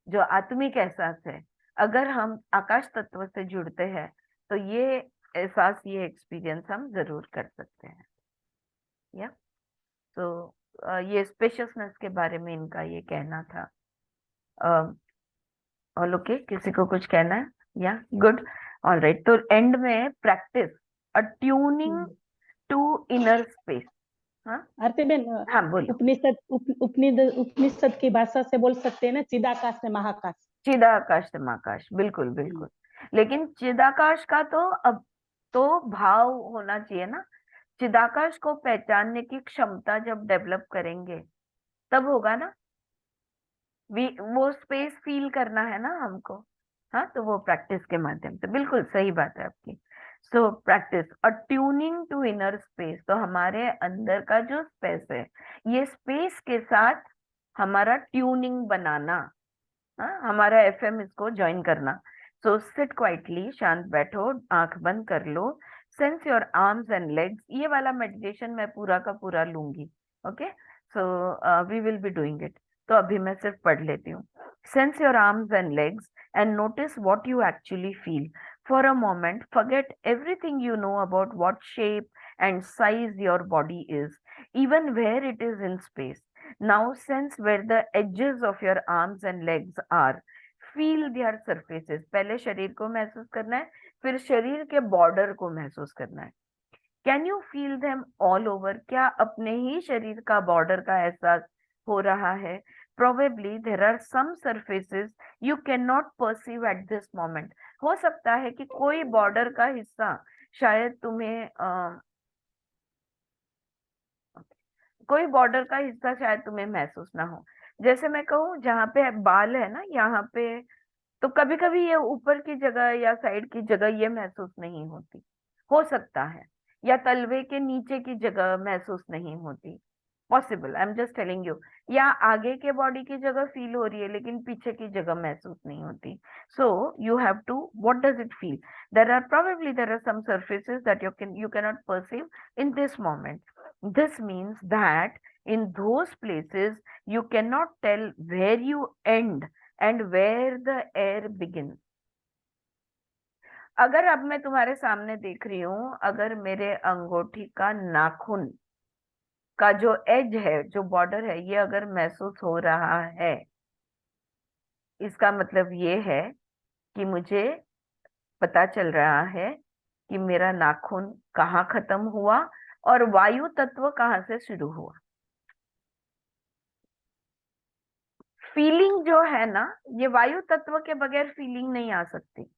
जो आत्मिक एहसास है, अगर हम आकाश तत्व से जुड़ते हैं तो ये एहसास, ये एक्सपीरियंस हम जरूर कर सकते हैं। या तो ये स्पेशियसनेस के बारे में इनका ये कहना था। ऑल ओके, किसी को कुछ कहना है? या गुड। ऑल राइट, तो एंड में practice a tuning to inner space. हाँ आरती बेन, हाँ बोलो। उपनिषद की भाषा से बोल सकते हैं ना, चिदाकाश से महाकाश। चिदाकाश से महाकाश, बिल्कुल बिल्कुल। लेकिन चिदाकाश का तो अब तो भाव होना चाहिए ना। चिदाकाश को पहचानने की क्षमता जब डेवलप करेंगे तब होगा ना। वो स्पेस फील करना है ना हमको। हाँ, तो वो प्रैक्टिस के माध्यम से, बिल्कुल सही बात है आपकी। सो प्रैक्टिस और ट्यूनिंग टू इनर स्पेस, तो हमारे अंदर का जो स्पेस है, ये स्पेस के साथ हमारा ट्यूनिंग बनाना। हाँ, हमारा एफएम इसको ज्वाइन करना। सो सिट क्वाइटली, शांत बैठो, आंख बंद कर लो। Sense your arms and legs, ये वाला मेडिटेशन मैं पूरा का पूरा लूंगी। Okay, so we will be doing it. तो अभी मैं सिर्फ पढ़ लेती हूँ। Sense your arms and legs and notice what you actually feel. For a moment forget everything you know about what shape and size your body is, even where it is in space. Now sense where the edges of your arms and legs are. Feel their surfaces. पहले शरीर को महसूस करना है, फिर शरीर के border को महसूस करना है। Can you feel them all over? क्या अपने ही शरीर का बॉर्डर का एहसास हो रहा है? Probably there are some surfaces you can not perceive at this moment. हो सकता है कि कोई बॉर्डर का हिस्सा शायद तुम्हें कोई बॉर्डर का हिस्सा शायद तुम्हें महसूस ना हो। जैसे मैं कहूँ, जहाँ पे बाल है ना, यहाँ पे तो कभी कभी ये ऊपर की जगह या साइड की जगह ये महसूस नहीं होती, हो सकता है। या तलवे के नीचे की जगह महसूस नहीं होती, possible, I am just telling you. या आगे के बॉडी की जगह फील हो रही है लेकिन पीछे की जगह महसूस नहीं होती। So you have to, what does it feel? There are some surfaces that you cannot perceive in this moment. This means that in those places you cannot tell where you end and where the air begins. अगर अब मैं तुम्हारे सामने देख रही हूं, अगर मेरे अंगूठी का नाखून का जो एज है, जो बॉर्डर है, ये अगर महसूस हो रहा है, इसका मतलब ये है कि मुझे पता चल रहा है कि मेरा नाखून कहाँ खत्म हुआ और वायु तत्व कहाँ से शुरू हुआ। फीलिंग जो है ना, ये वायु तत्व के बगैर फीलिंग नहीं आ सकती,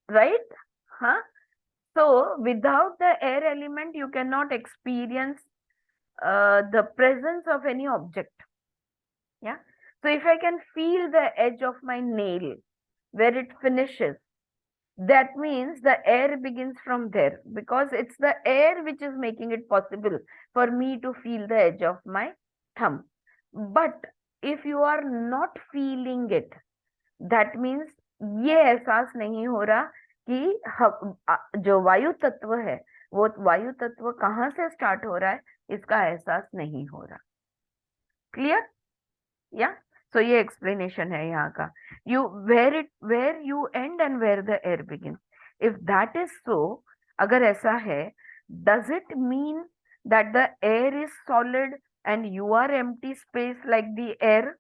राइट? हाँ, so without the air element you cannot experience the presence of any object. Yeah, so if I can feel the edge of my nail where it finishes, that means the air begins from there, because it's the air which is making it possible for me to feel the edge of my thumb. But if you are not feeling it, that means ये एहसास नहीं हो रहा कि जो वायु तत्व है, वो वायु तत्व कहाँ से स्टार्ट हो रहा है, इसका एहसास नहीं हो रहा। क्लियर? या सो ये एक्सप्लेनेशन है यहाँ का। You where you end and where the air begin. If that is so, अगर ऐसा है, does it mean that the air is solid and you are empty space like the air?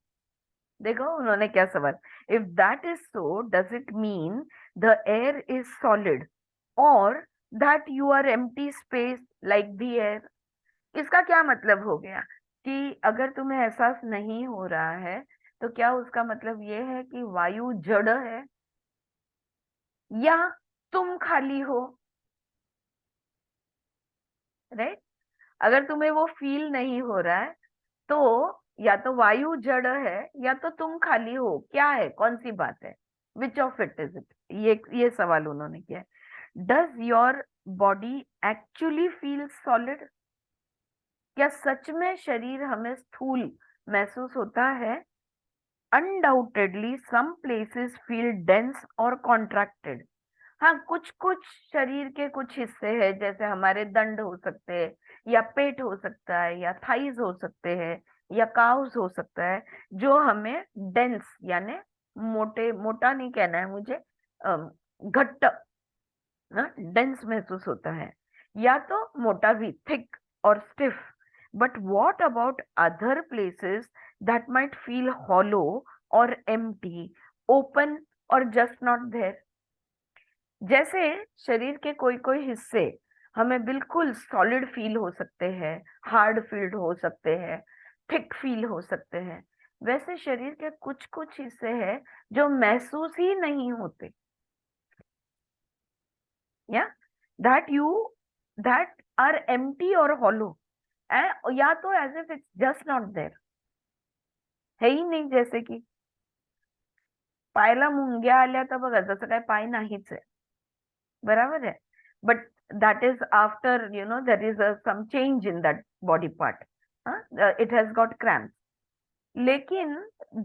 देखो उन्होंने क्या सवाल, if that is so does it mean the air is solid और that you are empty space like the air? इसका क्या मतलब हो गया कि अगर तुम्हें एहसास नहीं हो रहा है तो क्या उसका मतलब ये है कि वायु जड़ है या तुम खाली हो? राइट? अगर तुम्हें वो फील नहीं हो रहा है तो या तो वायु जड़ है या तो तुम खाली हो। क्या है, कौन सी बात है? Which of it is it? ये सवाल उन्होंने किया है। Does your body actually feel solid? क्या सच में शरीर हमें स्थूल महसूस होता है? Undoubtedly some places feel dense और कॉन्ट्रैक्टेड। हाँ, कुछ कुछ शरीर के कुछ हिस्से हैं, जैसे हमारे दंड हो सकते हैं, या पेट हो सकता है, या थाइज हो सकते हैं, या काउस हो सकता है, जो हमें डेंस यानी मोटे, मोटा नहीं कहना है मुझे, घट्ट ना, डेंस महसूस होता है, या तो मोटा भी, थिक और stiff. But what about other places that might feel hollow और एम्प्टी, ओपन और जस्ट नॉट देयर? जैसे शरीर के कोई कोई हिस्से हमें बिल्कुल सॉलिड फील हो सकते हैं, हार्ड फील हो सकते हैं, थिक फील हो सकते हैं। वैसे शरीर के कुछ कुछ हिस्से हैं जो महसूस ही नहीं होते, या दैट आर एम्प्टी और हॉलो, या तो as if it's just not there, है ही नहीं। जैसे कि पायाला मुंग्या आल्या तर बघा, जसं काय पाय नाहीच आहे, बराबर है, but that is after, there is some change in that body part. It has got cramps. लेकिन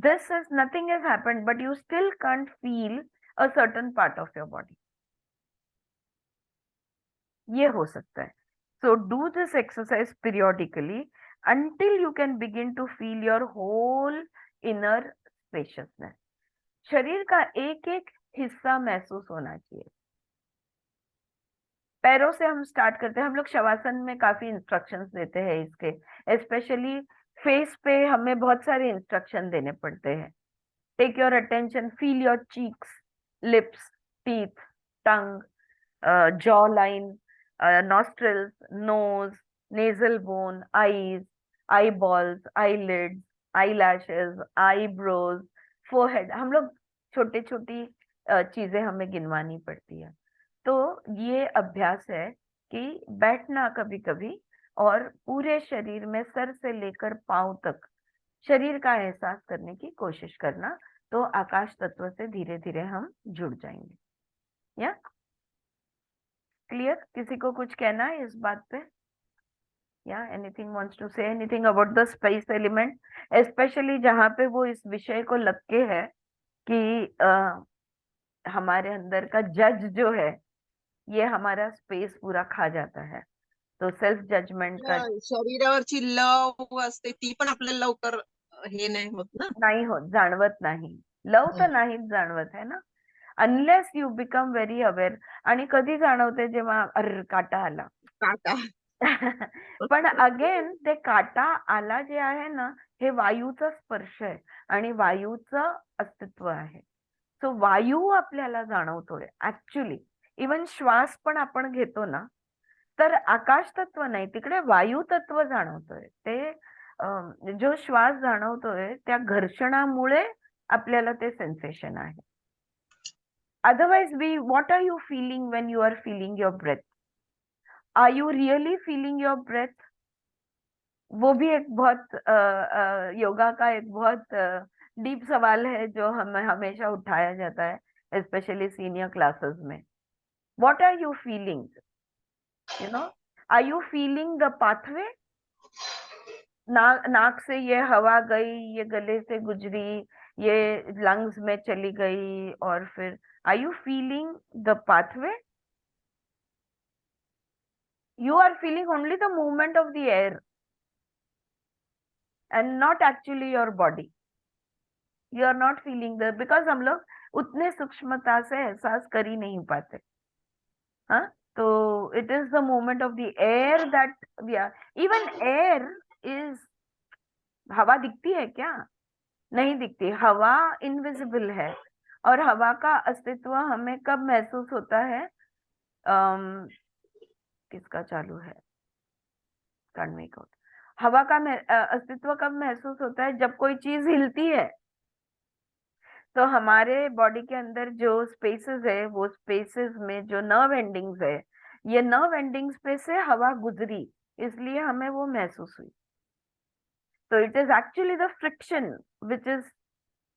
this is nothing has happened, but you still can't feel a certain part of your body. ये हो सकता है. So do this exercise periodically until you can begin to feel your whole inner spaciousness. शरीर का एक एक हिस्सा महसूस होना चाहिए. पैरों से हम स्टार्ट करते हैं. हम लोग शवासन में काफी इंस्ट्रक्शंस देते हैं इसके, स्पेशली फेस पे हमें बहुत सारे इंस्ट्रक्शन देने पड़ते हैं. Take your attention, feel your cheeks, lips, teeth, tongue, jaw line, nostrils, nose, nasal bone, eyes, eyeballs, eyelids, eyelashes, eyebrows, forehead. हम लोग छोटी छोटी चीजें हमें गिनवानी पड़ती है. तो ये अभ्यास है कि बैठना कभी कभी और पूरे शरीर में सर से लेकर पांव तक शरीर का एहसास करने की कोशिश करना. तो आकाश तत्व से धीरे धीरे हम जुड़ जाएंगे. या क्लियर? किसी को कुछ कहना है इस बात पे? या anything wants to say anything about the space element, specially जहाँ पे वो इस विषय को लग के है कि हमारे अंदर का जज जो है ये हमारा स्पेस पूरा खा जाता है. तो सेल्फ जजमेंट का शरीरावरची लव असते ती पण आपल्याला लवकर हे नाही होत ना. नाही होत, जाणवत नाही. लव तर नाहीच जाणवत है ना, unless you become very aware. आणि कधी जाणवते? जेव्हा अर काटा आला. काटा. पण अगेन ते काटा आला जे आहे ना, हे वायूचा स्पर्श आहे आणि वायूचं अस्तित्व आहे. सो वायू आपल्याला जाणवतोय ऍक्च्युली. इवन श्वास पण आपण घेतो ना, तर आकाश तत्व नाही, तिकडे वायू तत्व जाणवतोय. ते जो श्वास जाणवतोय त्या घर्षणामुळे आपल्याला ते सेन्सेशन आहे. Otherwise what are you feeling when you are feeling your breath? Are you really feeling your breath? वो भी एक बहुत योगा का एक बहुत डीप सवाल है जो हमें हमेशा उठाया जाता है, स्पेशली सीनियर क्लासेस में. What are you feeling? Are you feeling the pathway? नाक से ये हवा गई, ये गले से गुजरी, ये लंग्स में चली गई, और फिर are you feeling the pathway? You are feeling only the movement of the air and not actually your body. You are not feeling the, because हम लोग उतने सूक्ष्मता से एहसास कर ही नहीं पाते. हाँ, तो it is the movement of the air that we are. Even air is, हवा दिखती है क्या? नहीं दिखती. हवा इनविजिबल है और हवा का अस्तित्व हमें कब महसूस होता है? किसका चालू है? Can't make out. हवा का अस्तित्व कब महसूस होता है? जब कोई चीज हिलती है. तो हमारे बॉडी के अंदर जो स्पेसेस है, वो स्पेसेस में जो नर्व एंडिंग्स है, ये नर्व एंडिंग्स पे से हवा गुजरी, इसलिए हमें वो महसूस हुई. तो it is actually the friction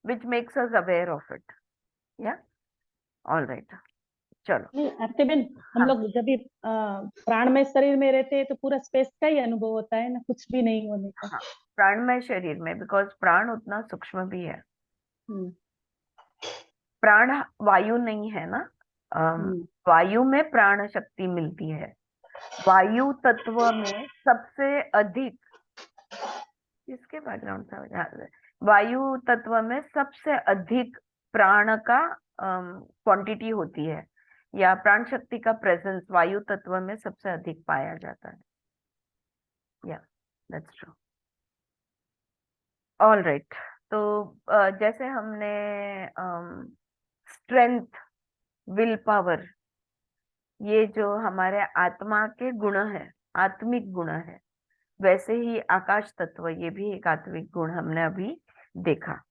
which makes us aware of it. Yeah, all right. चलो. आरती बेन, हम लोग जब भी प्राणमय शरीर में रहते हैं तो पूरा स्पेस का ही अनुभव होता है ना, कुछ भी नहीं होने का. हाँ, प्राणमय शरीर में, बिकॉज प्राण उतना सूक्ष्म भी है. प्राण वायु नहीं है ना. वायु में प्राण शक्ति मिलती है. वायु तत्व में सबसे अधिक, इसके बैकग्राउंड से, वायु तत्व में सबसे अधिक प्राण का क्वांटिटी होती है, या प्राण शक्ति का प्रेजेंस वायु तत्व में सबसे अधिक पाया जाता है. या दैट्स ट्रू. All right. तो जैसे हमने स्ट्रेंथ, विल पावर, ये जो हमारे आत्मा के गुण है, आत्मिक गुण है, वैसे ही आकाश तत्व ये भी एक आत्मिक गुण हमने अभी देखा।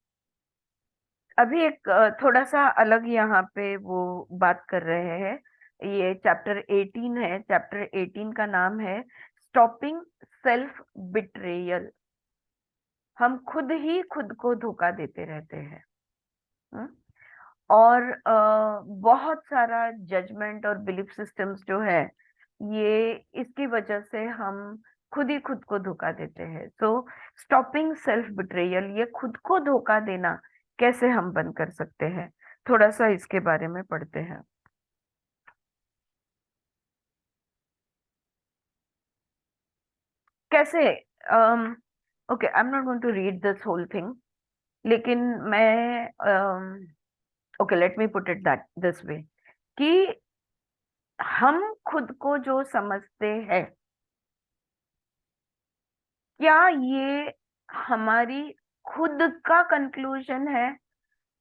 अभी एक थोड़ा सा अलग यहाँ पे वो बात कर रहे हैं। ये चैप्टर 18 है। चैप्टर 18 का नाम है स्टॉपिंग सेल्फ बिट्रेयल। हम खुद ही खुद को धोखा देते रहते हैं। हम्म? और बहुत सारा जजमेंट और बिलीफ सिस्टम्स जो है, ये इसकी वजह से हम खुद ही खुद को धोखा देते हैं। सो स्टॉपिंग सेल्फ बिट्रेयल, ये खुद को धोखा देना कैसे हम बंद कर सकते हैं, थोड़ा सा इसके बारे में पढ़ते हैं। कैसे? Okay, I am not going to read this whole thing, लेकिन मैं okay, let me put it that this way कि हम खुद को जो समझते हैं, क्या ये हमारी खुद का कंक्लूजन है,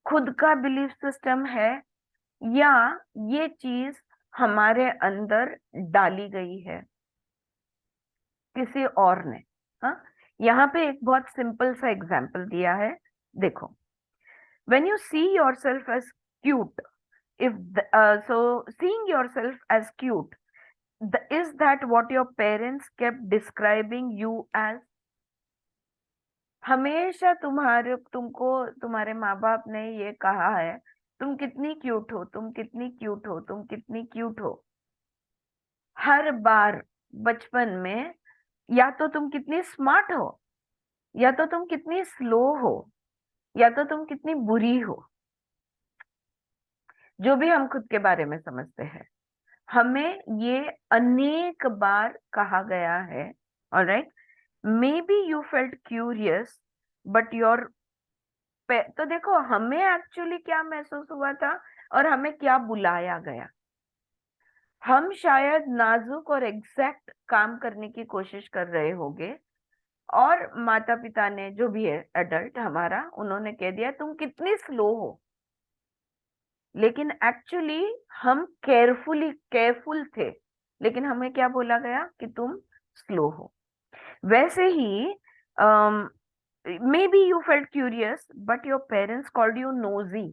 खुद का बिलीफ सिस्टम है, या ये चीज हमारे अंदर डाली गई है किसी और ने? हाँ, यहाँ पे एक बहुत सिंपल सा एग्जाम्पल दिया है, देखो। When you see yourself as cute, if so seeing yourself as cute, is that what your parents kept describing you as? हमेशा तुमको तुम्हारे माँ बाप ने ये कहा है, तुम कितनी क्यूट हो, तुम कितनी क्यूट हो, तुम कितनी क्यूट हो। हर बार बचपन में, या तो तुम कितनी स्मार्ट हो, या तो तुम कितनी स्लो हो, या तो तुम कितनी बुरी हो। जो भी हम खुद के बारे में समझते हैं, हमें ये अनेक बार कहा गया है। Alright, may be you felt curious but your, तो देखो हमें एक्चुअली क्या महसूस हुआ था और हमें क्या बुलाया गया। हम शायद नाजुक और एग्जैक्ट काम करने की कोशिश कर रहे होंगे, और माता पिता ने, जो भी है एडल्ट हमारा, उन्होंने कह दिया तुम कितनी स्लो हो। लेकिन एक्चुअली हम केयरफुल थे, लेकिन हमें क्या बोला गया कि तुम स्लो हो। वैसे ही maybe you felt curious but your parents called you nosy.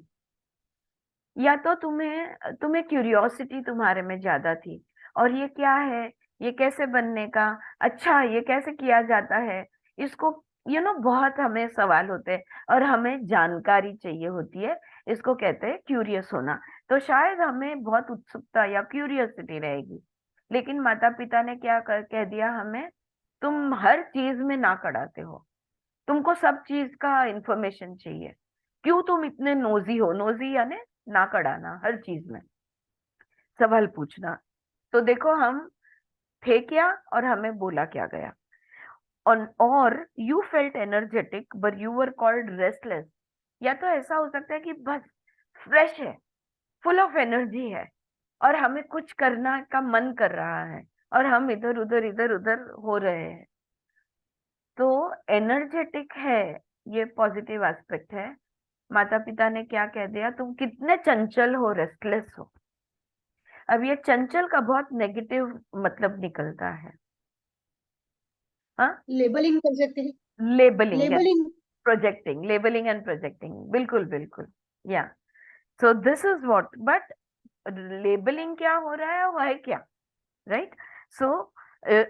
या तो तुम्हें क्यूरियोसिटी तुम्हारे में ज्यादा थी, और ये क्या है, ये कैसे बनने का, अच्छा ये कैसे किया जाता है, इसको बहुत हमें सवाल होते हैं और हमें जानकारी चाहिए होती है। इसको कहते हैं क्यूरियस होना। तो शायद हमें बहुत उत्सुकता या क्यूरियोसिटी रहेगी, लेकिन माता पिता ने क्या कह दिया हमें, तुम हर चीज में नाक अड़ाते हो, तुमको सब चीज का इंफॉर्मेशन चाहिए, क्यों तुम इतने नोजी हो। नोजी यानी नाक अड़ाना, हर चीज में सवाल पूछना। तो देखो हम थे क्या और हमें बोला क्या गया। और you felt energetic but you were called restless. या तो ऐसा हो सकता है कि बस फ्रेश है, फुल ऑफ एनर्जी है, और हमें कुछ करना का मन कर रहा है, और हम इधर उधर हो रहे हैं। तो एनर्जेटिक है, ये पॉजिटिव एस्पेक्ट है। माता पिता ने क्या कह दिया, तुम कितने चंचल हो, रेस्टलेस हो। अब ये चंचल का बहुत नेगेटिव मतलब निकलता है। हाँ, लेबलिंग कर सकते हैं। Labelling, labelling projecting, labelling and projecting, बिल्कुल बिल्कुल। या so this is what, but labelling क्या हो रहा है, वो है क्या, right? So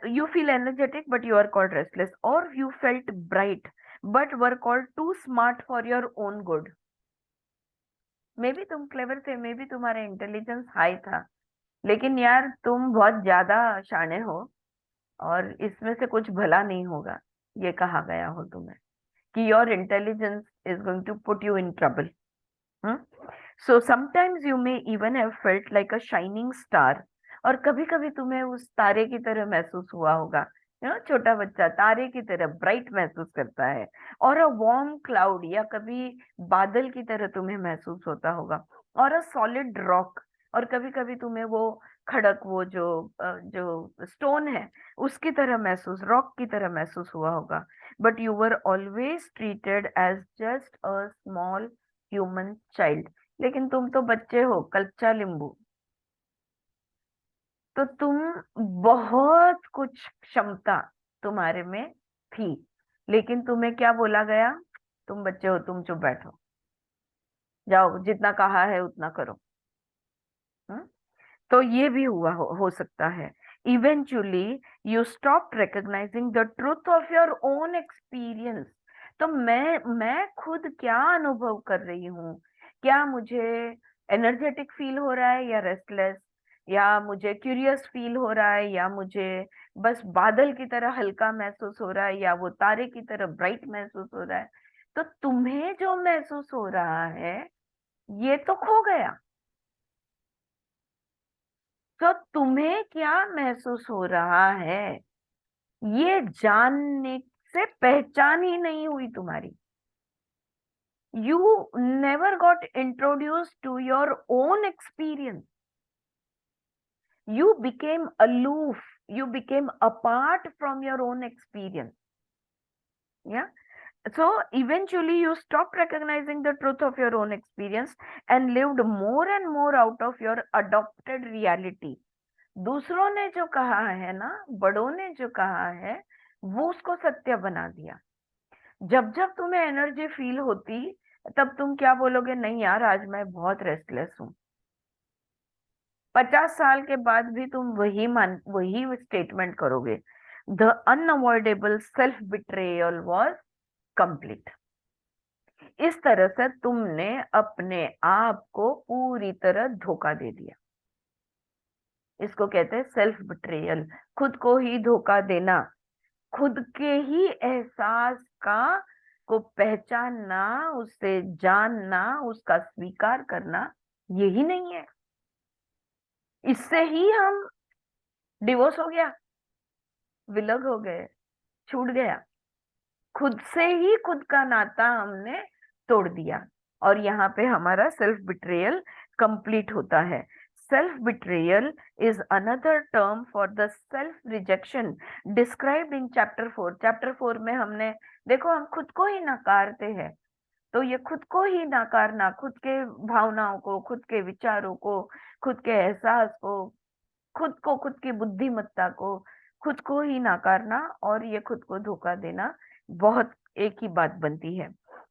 you feel energetic but you are called restless, or you felt bright but were called too smart for your own good। May be तुम clever थे, may be तुम्हारा इंटेलिजेंस हाई था, लेकिन यार तुम बहुत ज्यादा शाणे हो और इसमें से कुछ भला नहीं होगा, ये कहा गया हो तुम्हें कि your intelligence is going to put you in trouble. So sometimes you may even have felt like a shining star. और कभी कभी तुम्हें उस तारे की तरह महसूस हुआ होगा, छोटा बच्चा तारे की तरह ब्राइट महसूस करता है, और अ वार्म क्लाउड, या कभी बादल की तरह तुम्हें महसूस होता होगा, और अ सॉलिड रॉक। और कभी कभी तुम्हें वो खड़क, वो जो स्टोन है, उसकी तरह महसूस, रॉक की तरह महसूस हुआ होगा। But you were always treated as just a small human child. लेकिन तुम तो बच्चे हो, कच्चा नींबू। तो तुम बहुत कुछ क्षमता तुम्हारे में थी, लेकिन तुम्हें क्या बोला गया? तुम बच्चे हो, तुम चुप बैठो, जाओ जितना कहा है उतना करो। हम्म? तो ये भी हुआ हो सकता है। Eventually you stop recognising the truth of your own experience. तो मैं खुद क्या अनुभव कर रही हूँ, क्या मुझे एनर्जेटिक फील हो रहा है या रेस्टलेस, या मुझे क्यूरियस फील हो रहा है, या मुझे बस बादल की तरह हल्का महसूस हो रहा है, या वो तारे की तरह ब्राइट महसूस हो रहा है। तो तुम्हें जो महसूस हो रहा है ये तो खो गया। तो तुम्हें क्या महसूस हो रहा है ये जानने से पहचान ही नहीं हुई तुम्हारी। You never got introduce to your own experience. You became aloof, you became apart from your own experience. Yeah. So eventually you stopped recognizing the truth of your own experience and lived more and more out of your adopted reality. दूसरों ने जो कहा है ना, बड़ों ने जो कहा है, वो उसको सत्य बना दिया। जब जब तुम्हें एनर्जी फील होती, तब तुम क्या बोलोगे? नहीं यार, आज मैं बहुत रेस्टलेस हूँ। 50 साल के बाद भी तुम वही स्टेटमेंट करोगे। The unavoidable self betrayal was complete. इस तरह से तुमने अपने आप को पूरी तरह धोखा दे दिया। इसको कहते हैं सेल्फ बिट्रेयल, खुद को ही धोखा देना। खुद के ही एहसास का को पहचानना, उससे जानना, उसका स्वीकार करना, यही नहीं है। इससे ही हम डिवोर्स हो गया, विलग हो गए, छूट गया। खुद से ही खुद का नाता हमने तोड़ दिया, और यहाँ पे हमारा सेल्फ बिट्रेयल कंप्लीट होता है। Self betrayal is another term for the self rejection described in chapter 4। Chapter 4 में हमने देखो, हम खुद को ही नकारते हैं। तो ये खुद को ही नकारना, खुद के भावनाओं को, खुद के विचारों को, खुद के एहसास को, खुद की बुद्धिमत्ता को, खुद को ही नकारना और ये खुद को धोखा देना बहुत एक ही बात बनती है।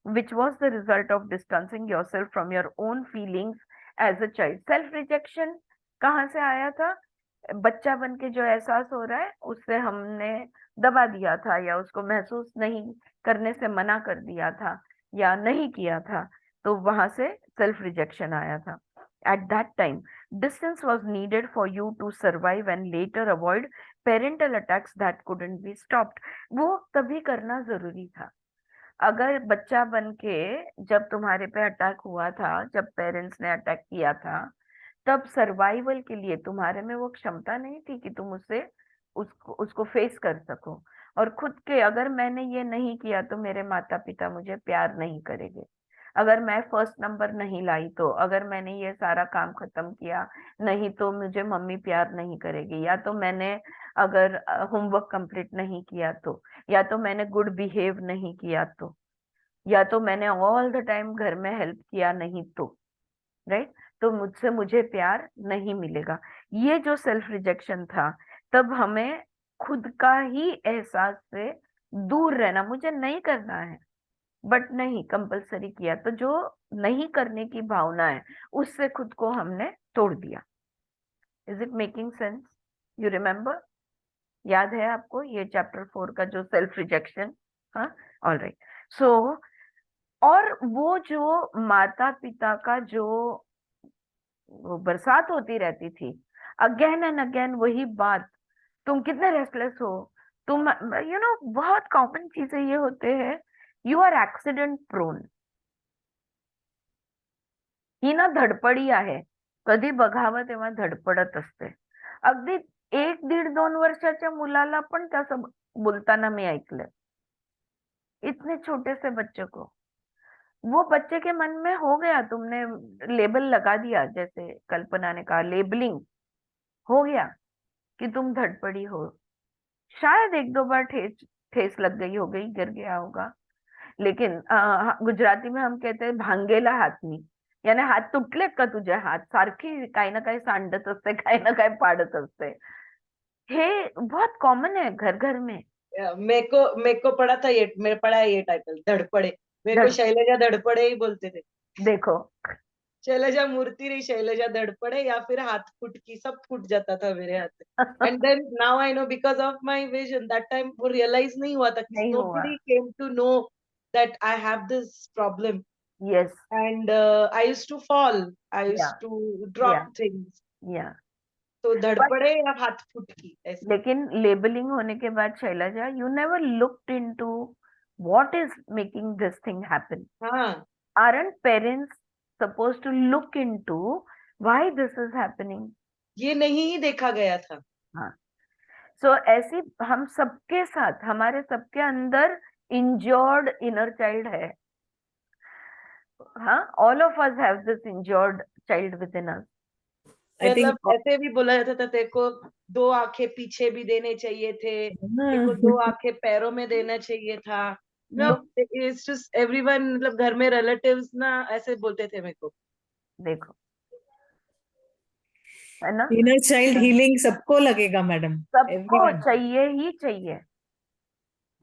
Which was the result of distancing your self from your own feelings as a child. Self rejection कहाँ से आया था? बच्चा बन के जो एहसास हो रहा है उससे हमने दबा दिया था, या उसको महसूस नहीं करने से मना कर दिया था, या नहीं किया था। तो वहां से सेल्फ रिजेक्शन आया था। At that time, distance was needed for you to survive and later avoid parental attacks that couldn't be stopped. वो तभी करना जरूरी था। अगर बच्चा बन के जब तुम्हारे पे अटैक हुआ था, जब पेरेंट्स ने अटैक किया था, तब सर्वाइवल के लिए तुम्हारे में वो क्षमता नहीं थी कि तुम उसको फेस कर सको। और खुद के, अगर मैंने ये नहीं किया तो मेरे माता पिता मुझे प्यार नहीं करेंगे, अगर मैं फर्स्ट नंबर नहीं लाई तो, अगर मैंने ये सारा काम खत्म किया नहीं तो मुझे मम्मी प्यार नहीं करेगी, या तो मैंने अगर होमवर्क कंप्लीट नहीं किया तो, या तो मैंने गुड बिहेव नहीं किया तो, या तो मैंने ऑल द टाइम घर में हेल्प किया नहीं तो, राइट, तो मुझे प्यार नहीं मिलेगा। ये जो सेल्फ रिजेक्शन था, तब हमें खुद का ही एहसास से दूर रहना, मुझे नहीं करना है बट नहीं कंपलसरी किया, तो जो नहीं करने की भावना है उससे खुद को हमने तोड़ दिया। Is it making sense? You remember? याद है आपको ये चैप्टर 4 का जो सेल्फ रिजेक्शन? हाँ, ऑल राइट। सो और वो जो माता पिता का जो वो बरसात होती रहती थी, अगेन एंड अगेन वही बात, तुम कितने रेस्टलेस हो, तुम बहुत कॉमन चीजें ये होते हैं। You are accident prone. ही ना धडपडी आहे, कधी बघावं तेव्हा धडपडत असते। अगदी 1-1.5-2 वर्षाच्या मुलाला पण तसं बोलताना मी ऐकलंय, इतने छोटे से बच्चे को। वो बच्चे के मन में हो गया, तुमने लेबल लगा दिया, जैसे कल्पना ने कहा, लेबलिंग हो गया कि तुम धड़पड़ी हो। शायद 1-2 बार ठेस लग गई हो गई, गिर गया होगा, लेकिन गुजराती में हम कहते हैं भांगेला हाथनी, याने हात तुटलेत का तुझे? हात सारखी काही ना काही सांडत असते, काही ना काही पाडत असते. हे बहुत कॉमन है घर घर में. मेरे को पढ़ा है ये टाइटल, धड़पड़े. मेरे को धड़- शैलजा धड़पड़े ही बोलते थे. देखो शैलजा मूर्ति नहीं, शैलजा धड़पड़े, या फिर हाथ फुटकी, सब फूट जाता था मेरे हाथ से. And then now I know because of my vision. That time वो रियलाइज नहीं हुआ था. नहीं हुआ. Nobody came to know that I have this problem. Yes. And I used to fall. I used Yeah. to drop Yeah. things. या तो धड़पड़े या हाथ फुटकी ऐसे. लेकिन लेबलिंग होने के बाद Shailaja, you never looked into what is making this thing happen. हाँ, aren't parents supposed to look into why this is happening? ये नहीं देखा गया था. So ऐसी हम सबके साथ, हमारे सबके अंदर injured inner child है. हाँ, all of us have this injured child within us. मतलब ऐसे भी बोला जाता था, तेरे को 2 आंखें पीछे भी देने चाहिए थे, तेरे को 2 आंखें पैरों में देना चाहिए था. इट्स जस्ट एवरीवन, मतलब घर में रिलेटिव्स ना ऐसे बोलते थे मेरे को. देखो, है ना? इनर चाइल्ड हीलिंग सबको लगेगा मैडम. सबको चाहिए ही चाहिए.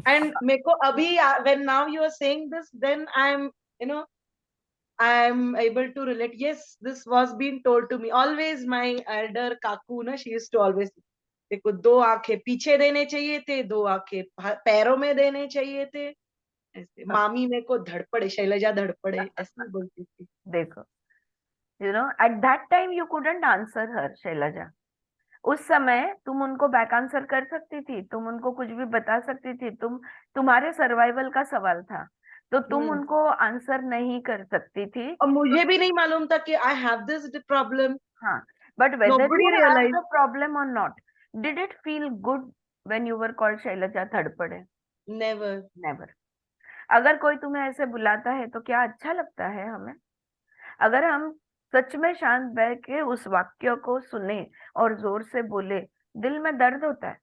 एंड मेरे को अभी when now you are saying this, then I am, you know, I am able to relate. Yes, this was being told to me. Always my elder काकू ना, she used to always, देखो 2 आंखें पीछे देने चाहिए थे, 2 आंखें पैरों में देने चाहिए थे. ऐसे मामी मेरे को धड़पड़े, शैलजा धड़पड़े ऐसे बोलती थी. देखो, you know, at that time you couldn't answer her, Selja. उस समय तुम उनको बैक आंसर कर सकती थी, तुम उनको कुछ भी बता सकती थी, तुम्हारे सर्वाइवल का सवाल था, तो तुम उनको आंसर नहीं कर सकती थी. और मुझे भी नहीं मालूम था कि I have this problem. हाँ, but whether Nobody you have realized. the problem or not, did it feel good when you were called Selja धड़पड़े? Never. Never. अगर कोई तुम्हें ऐसे बुलाता है तो क्या अच्छा लगता है हमें? अगर हम सच में शांत बैठ के उस वाक्य को सुने और जोर से बोले, दिल में दर्द होता है,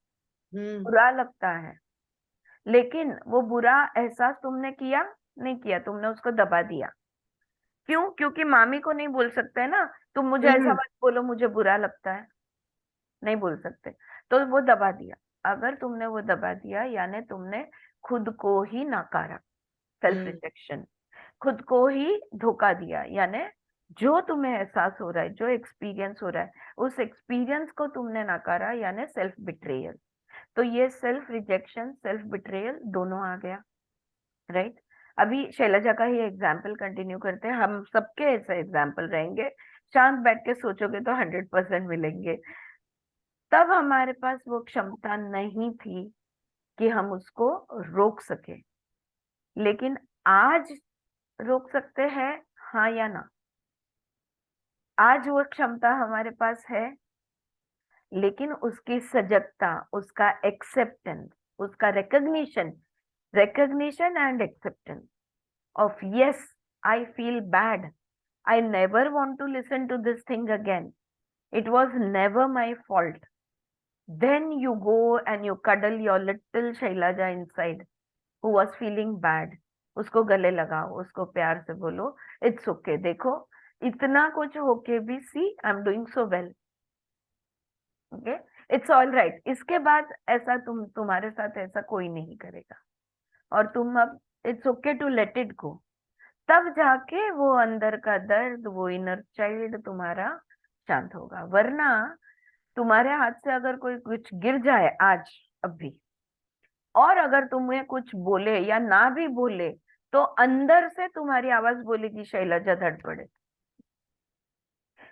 बुरा लगता है. लेकिन वो बुरा एहसास तुमने किया नहीं किया, तुमने उसको दबा दिया. क्यों? क्योंकि मामी को नहीं बोल सकते ना, तुम मुझे ऐसा मत बोलो, मुझे बुरा लगता है, नहीं बोल सकते, तो वो दबा दिया. अगर तुमने वो दबा दिया, यानी तुमने खुद को ही नकारा, सेल्फ रिजेक्शन, खुद को ही धोखा दिया. यानी जो तुम्हें एहसास हो रहा है, जो एक्सपीरियंस हो रहा है, उस एक्सपीरियंस को तुमने नकारा, यानी सेल्फ बिट्रेयल. तो ये सेल्फ रिजेक्शन, सेल्फ बिट्रेयल दोनों आ गया, राइट? अभी शैलजा का ही एग्जाम्पल कंटिन्यू करते हैं. हम सबके ऐसे एग्जाम्पल रहेंगे, शांत बैठ के सोचोगे तो 100% मिलेंगे. तब हमारे पास वो क्षमता नहीं थी कि हम उसको रोक सके, लेकिन आज रोक सकते हैं, हाँ या ना? आज वो क्षमता हमारे पास है, लेकिन उसकी सजगता, उसका एक्सेप्टेंस, उसका recognition and acceptance of yes, I feel bad, I never want to listen to this thing again, it was never my fault. Then you go and you cuddle your little Shailaja inside who was feeling bad. उसको गले लगाओ, उसको प्यार से बोलो, it's okay, देखो इतना कुछ होके भी, see I am doing so well, okay, it's all right. इसके बाद ऐसा तुम्हारे साथ ऐसा कोई नहीं करेगा, और तुम अब it's okay to let it go. तब जाके वो अंदर का दर्द, वो इनर चाइल्ड तुम्हारा शांत होगा. वरना तुम्हारे हाथ से अगर कोई कुछ गिर जाए आज अभी, और अगर तुम्हें कुछ बोले या ना भी बोले, तो अंदर से तुम्हारी आवाज बोलेगी शैलजा धड़पड़े.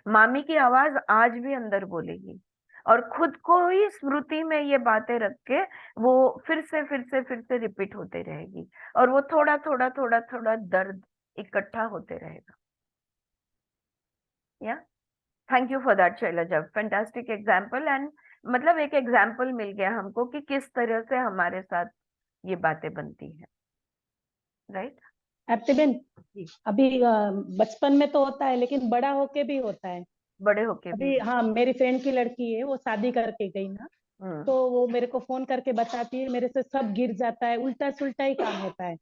मामी की आवाज आज भी अंदर बोलेगी, और खुद को ही स्मृति में ये बातें रख के वो फिर से रिपीट होते रहेगी, और वो थोड़ा थोड़ा दर्द इकट्ठा होते रहेगा. या thank you for that Shailaja, fantastic example. And मतलब एक एग्जाम्पल मिल गया हमको कि किस तरह से हमारे साथ ये बातें बनती है, राइट? आरती अभी बचपन में तो होता है, लेकिन बड़ा होके भी होता है. बड़े होके अभी भी. हाँ, मेरी फ्रेंड की लड़की है, वो शादी करके गई ना, तो वो मेरे को फोन करके बताती है, मेरे से सब गिर जाता है, उल्टा सुल्टा ही काम होता है.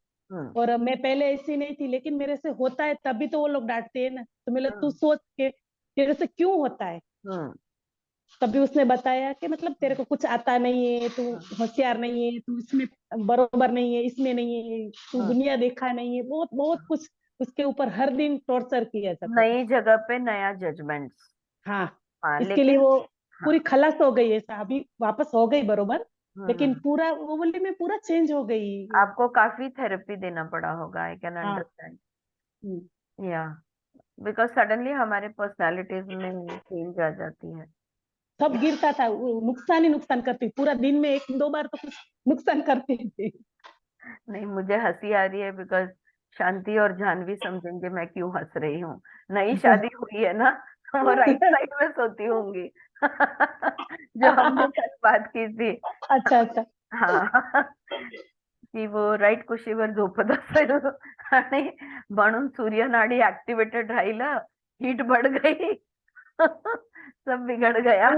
और मैं पहले ऐसी नहीं थी, लेकिन मेरे से होता है तभी तो वो लोग डांटते हैं ना। तो मैं तू सोच के तेरे से क्यों होता है। तभी उसने बताया कि मतलब तेरे को कुछ आता नहीं है, तू होशियार नहीं है, तू इसमें बरोबर नहीं है, इसमें नहीं है, तू दुनिया देखा नहीं है, बहुत बहुत कुछ उसके ऊपर हर दिन टॉर्चर किया जाता था। नई जगह पे नया जजमेंट। हाँ, हाँ, इसके लिए लेकिन वो हाँ, पूरी खलास हो गई है, अभी वापस हो गई बरोबर, लेकिन हम्म, पूरा वो बोली मैं पूरा चेंज हो गई। आपको काफी थेरेपी देना पड़ा होगा, आई कैन हाँ। अंडरस्टैंड। या बिकॉज सडनली हमारे पर्सनालिटीज में चेंज आ जाती है। सब गिरता था, वो नुकसान ही नुकसान करती, पूरा दिन में 1-2 बार तो कुछ नुकसान करती थी। नहीं, मुझे हंसी आ रही है बिकॉज शांति और जानवी समझेंगे मैं क्यों हंस रही हूँ। नई शादी हुई है ना, तो वो राइट साइड में सोती होंगी जो हमने कल बात की थी। अच्छा अच्छा। हाँ की वो राइट कुशीवर झोपत असेल आणि म्हणून सूर्यनाडी ऍक्टिव्हेटेड राहिलं, हीट बढ़ गई सब बिगड़ गया तो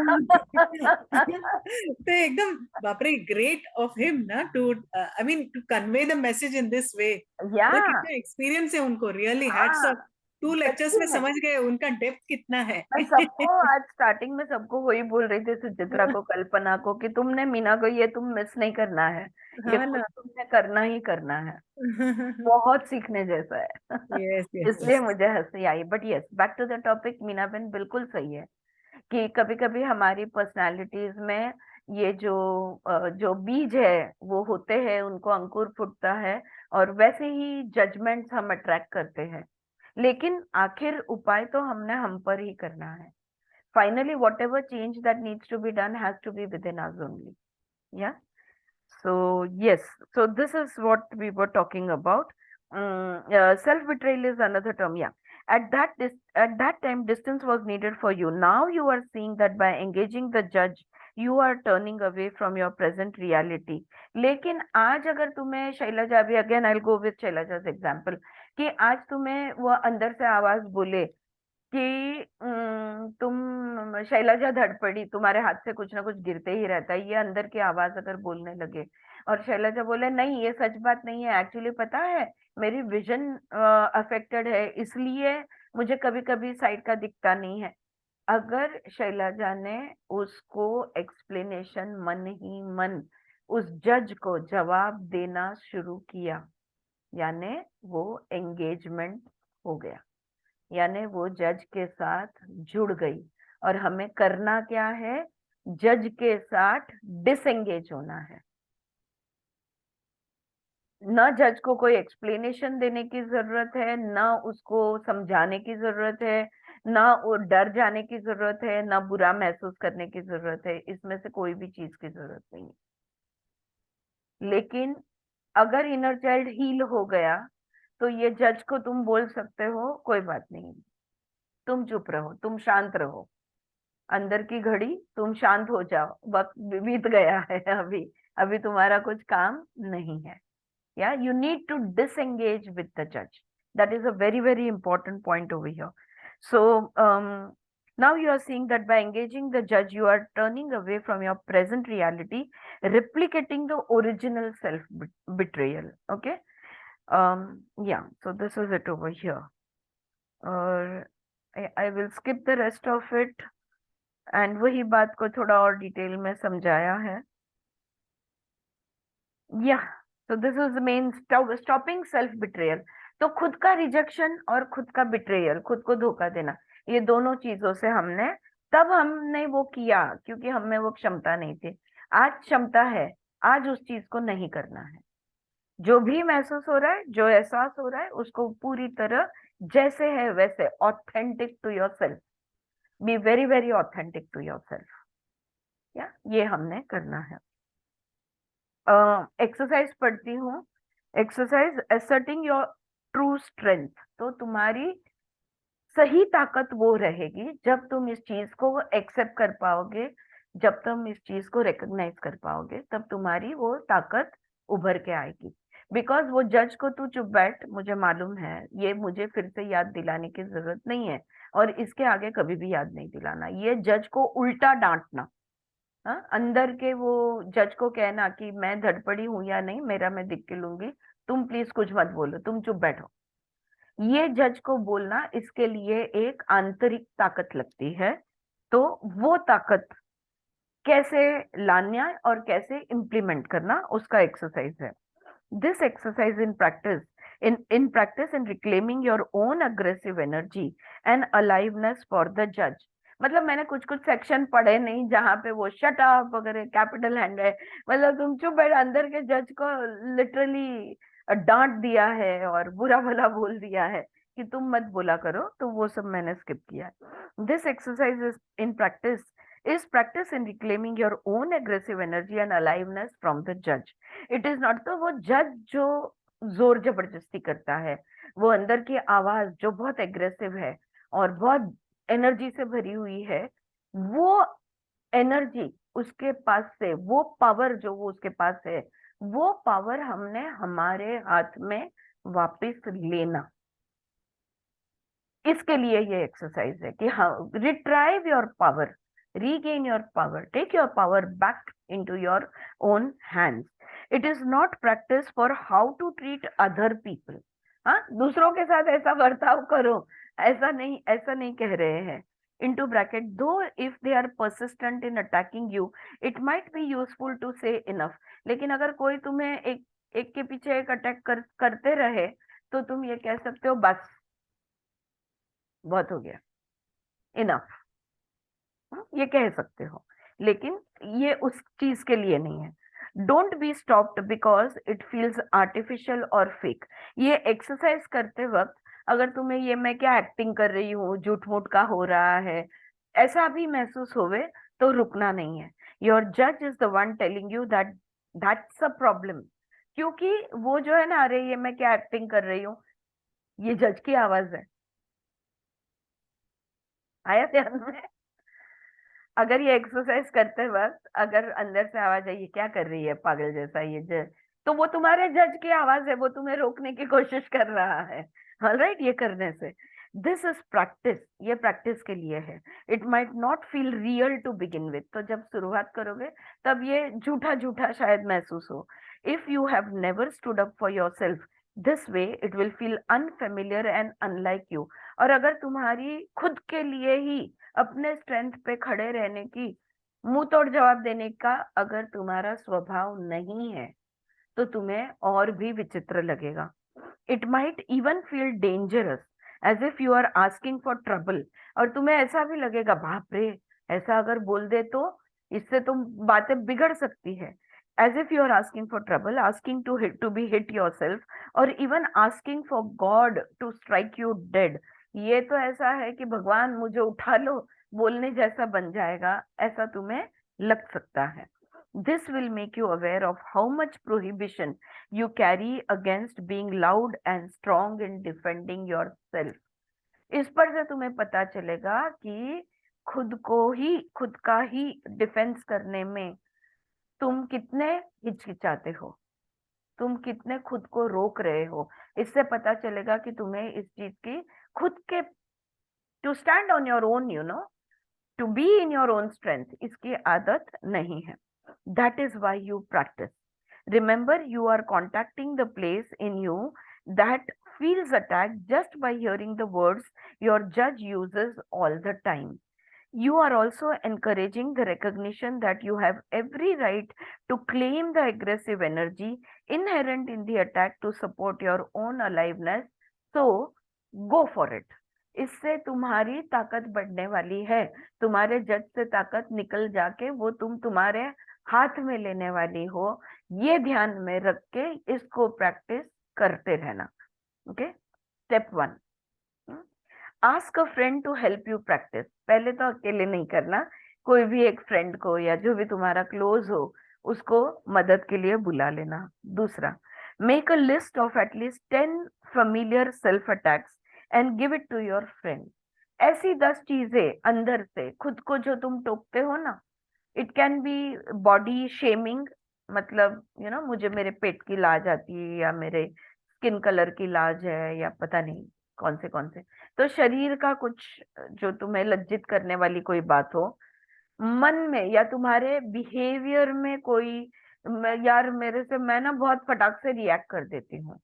एकदम बाप रे, ग्रेट ऑफ हिम ना to I mean to convey the message in this way. या कितना एक्सपीरियंस है उनको, रियली हैट्स हाँ, ऑफ। 2 लेक्चर्स सच्ची में में समझ गए उनका डेप्थ कितना है। मैं सबको आज स्टार्टिंग में सबको वही बोल रही थी, सुचित्रा को, कल्पना को, कि तुमने मीना को ये तुम मिस नहीं करना है, ये हाँ खुद ना। तुमने करना ही करना है, बहुत सीखने जैसा है यस यस इसलिए यस। मुझे हंसी आई। But yes, back to the topic, Meena बहन बिल्कुल सही है कि कभी कभी हमारी पर्सनालिटीज में ये जो बीज है वो होते हैं, उनको अंकुर फूटता है और वैसे ही जजमेंट्स हम अट्रैक्ट करते हैं। लेकिन आखिर उपाय तो हमने हम पर ही करना है। Finally whatever change that needs to be done has to be within us only. या so yes, so this is what we were talking about. Self betrayal is another term. Yeah, at that time distance was needed for you. Now you are seeing that by engaging the judge you are turning away from your present reality. लेकिन आज अगर तुम्हें शैलजा, अभी again I will go with Shailaja's example, कि आज तुम्हें वो अंदर से आवाज बोले कि तुम शैलजा धड़पड़ी, तुम्हारे हाथ से कुछ ना कुछ गिरते ही रहता है, ये अंदर की आवाज अगर बोलने लगे और शैलजा बोले नहीं ये सच बात नहीं है, एक्चुअली पता है मेरी विजन अफेक्टेड है इसलिए मुझे कभी कभी साइड का दिखता नहीं है। अगर शैलजा ने उसको एक्सप्लेनेशन मन ही मन उस जज को जवाब देना शुरू किया, यानी वो एंगेजमेंट हो गया, यानी वो जज के साथ जुड़ गई। और हमें करना क्या है, जज के साथ डिसएंगेज होना है। न जज को कोई एक्सप्लेनेशन देने की जरूरत है, न उसको समझाने की जरूरत है, न वो डर जाने की जरूरत है, न बुरा महसूस करने की जरूरत है, इसमें से कोई भी चीज की जरूरत नहीं है। लेकिन अगर इनर चाइल्ड हील हो गया तो ये जज को तुम बोल सकते हो कोई बात नहीं, तुम चुप रहो, तुम शांत रहो, अंदर की घड़ी तुम शांत हो जाओ, वक्त बीत गया है, अभी अभी तुम्हारा कुछ काम नहीं है। Yeah, you need to disengage with the judge. That is a very, very important point over here. So now you are seeing that by engaging the judge, you are turning away from your present reality, replicating the original self betrayal. Okay. Yeah. So this is it over here. I will skip the rest of it. And वही बात को थोड़ा और detail में समझाया है। Yeah. So this is the main stopping self betrayal. तो खुद का रिजेक्शन और खुद का बिट्रेयल, खुद को धोखा देना, ये दोनों चीजों से हमने वो किया क्योंकि हमें वो क्षमता नहीं थी। आज क्षमता है, आज उस चीज को नहीं करना है। जो भी महसूस हो रहा है, जो एहसास हो रहा है, उसको पूरी तरह जैसे है वैसे authentic to your self, be very very authentic to your self. या ये हमने करना है। एक्सरसाइज पढ़ती हूँ, exercise asserting your true strength. तो तुम्हारी सही ताकत वो रहेगी जब तुम इस चीज को एक्सेप्ट कर पाओगे, जब तुम इस चीज को रिकॉग्नाइज कर पाओगे, तब तुम्हारी वो ताकत उभर के आएगी। बिकॉज वो जज को तू चुप बैठ, मुझे मालूम है, ये मुझे फिर से याद दिलाने की जरूरत नहीं है और इसके आगे कभी भी याद नहीं दिलाना। ये जज को उल्टा डांटना, अंदर के वो जज को कहना कि मैं धड़पड़ी हूं या नहीं, मेरा मैं दिख के लूंगी, तुम प्लीज कुछ मत बोलो, तुम चुप बैठो। ये जज को बोलना, इसके लिए एक आंतरिक ताकत लगती है। तो वो ताकत कैसे लाना और कैसे इम्प्लीमेंट करना, उसका एक्सरसाइज है। This exercise in practice in reclaiming your own aggressive energy and aliveness for the judge। मतलब मैंने कुछ कुछ सेक्शन पढ़े नहीं जहां पे वो शट अप वगैरह कैपिटल हैंड है, मतलब तुम चुप बैठ, अंदर के जज को लिटरली डांट दिया है और बुरा भला बोल दिया है कि तुम मत बोला करो, तो वो सब मैंने स्किप किया। This exercise is in practice is practice in reclaiming your own aggressive energy and aliveness from the judge। It is not तो वो जज जो जोर जबरदस्ती करता है, वो अंदर की आवाज जो बहुत एग्रेसिव है और बहुत एनर्जी से भरी हुई है, वो एनर्जी उसके पास से, वो पावर जो वो उसके पास है, वो पावर हमने हमारे हाथ में वापस लेना। इसके लिए ये एक्सरसाइज है कि हाँ, retrieve your power, regain your power, take your power back into your own hands। It is not practice for how to treat other people। हाँ, दूसरों के साथ ऐसा बर्ताव करो, ऐसा नहीं कह रहे हैं। into bracket, though if they are persistent in attacking you it might be useful to say enough। लेकिन अगर कोई तुम्हें एक के पीछे एक अटैक करते रहे, तो तुम ये कह सकते हो, बस बहुत हो गया, इनफ, ये कह सकते हो। लेकिन ये उस चीज के लिए नहीं है। Don't be stopped because it feels artificial और फेक। ये एक्सरसाइज करते वक्त अगर तुम्हें ये मैं क्या एक्टिंग कर रही हूँ, झूठ मूठ का हो रहा है, ऐसा भी महसूस होवे, तो रुकना नहीं है। योर जज is the one telling you that's a problem. क्योंकि वो जो है ना, अरे ये मैं क्या एक्टिंग कर रही हूँ, ये जज की आवाज है। आया ध्यान में? अगर ये एक्सरसाइज करते वक्त अगर अंदर से आवाज है, ये क्या कर रही है पागल जैसा, ये जज, तो वो तुम्हारे जज की आवाज है, वो तुम्हें रोकने की कोशिश कर रहा है। ऑलराइट, ये करने से दिस इज प्रैक्टिस, ये प्रैक्टिस के लिए है। It might not feel real to begin with, तो जब शुरुआत करोगे तब ये झूठा झूठा शायद महसूस हो। If you have never stood up for your self this way it will feel unfamiliar and unlike you. और अगर तुम्हारी खुद के लिए ही अपने स्ट्रेंथ पे खड़े रहने की, मुंह तोड़ जवाब देने का अगर तुम्हारा स्वभाव नहीं है, तो तुम्हें और भी विचित्र लगेगा। It might even feel dangerous as if you are asking for trouble. और तुम्हें ऐसा भी लगेगा, बाप रे, ऐसा अगर बोल दे तो इससे तुम बातें बिगड़ सकती है। As if you are asking for trouble, asking to be hit yourself, और even asking for God to strike you dead. ये तो ऐसा है कि भगवान मुझे उठा लो बोलने जैसा बन जाएगा, ऐसा तुम्हें लग सकता है। This will make you aware of how much prohibition you carry against being loud and strong in defending yourself। इस पर से तुम्हें पता चलेगा कि खुद का ही डिफेंस करने में तुम कितने हिचकिचाते हो, तुम कितने खुद को रोक रहे हो। इससे पता चलेगा कि तुम्हें इस चीज की खुद के to stand on your own, you know, to be in your own strength, इसकी आदत नहीं है। That is why you practice. Remember, you are contacting the place in you that feels attacked just by hearing the words your judge uses all the time। You are also encouraging the recognition that you have every right to claim the aggressive energy inherent in the attack to support your own aliveness। So, go for it। इससे तुम्हारी ताकत बढ़ने वाली है, तुम्हारे जज से ताकत निकल जाके वो तुम्हारे हाथ में लेने वाली हो। ये ध्यान में रख के इसको प्रैक्टिस करते रहना। Okay, step 1, ask a friend to help you practice. पहले तो अकेले नहीं करना, कोई भी एक फ्रेंड को या जो भी तुम्हारा क्लोज हो उसको मदद के लिए बुला लेना। दूसरा, make a list of at least 10 familiar self attacks and give it to your friend। ऐसी 10 चीजें अंदर से खुद को जो तुम टोकते हो ना, it can be body shaming, मतलब यू नो, मुझे मेरे पेट की लाज आती है, या मेरे स्किन कलर की लाज है, या पता नहीं कौन से। तो शरीर का कुछ जो तुम्हें लज्जित करने वाली कोई बात हो, मन में या तुम्हारे बिहेवियर में कोई यार मेरे से, मैं ना बहुत फटाक से रिएक्ट कर देती हूँ।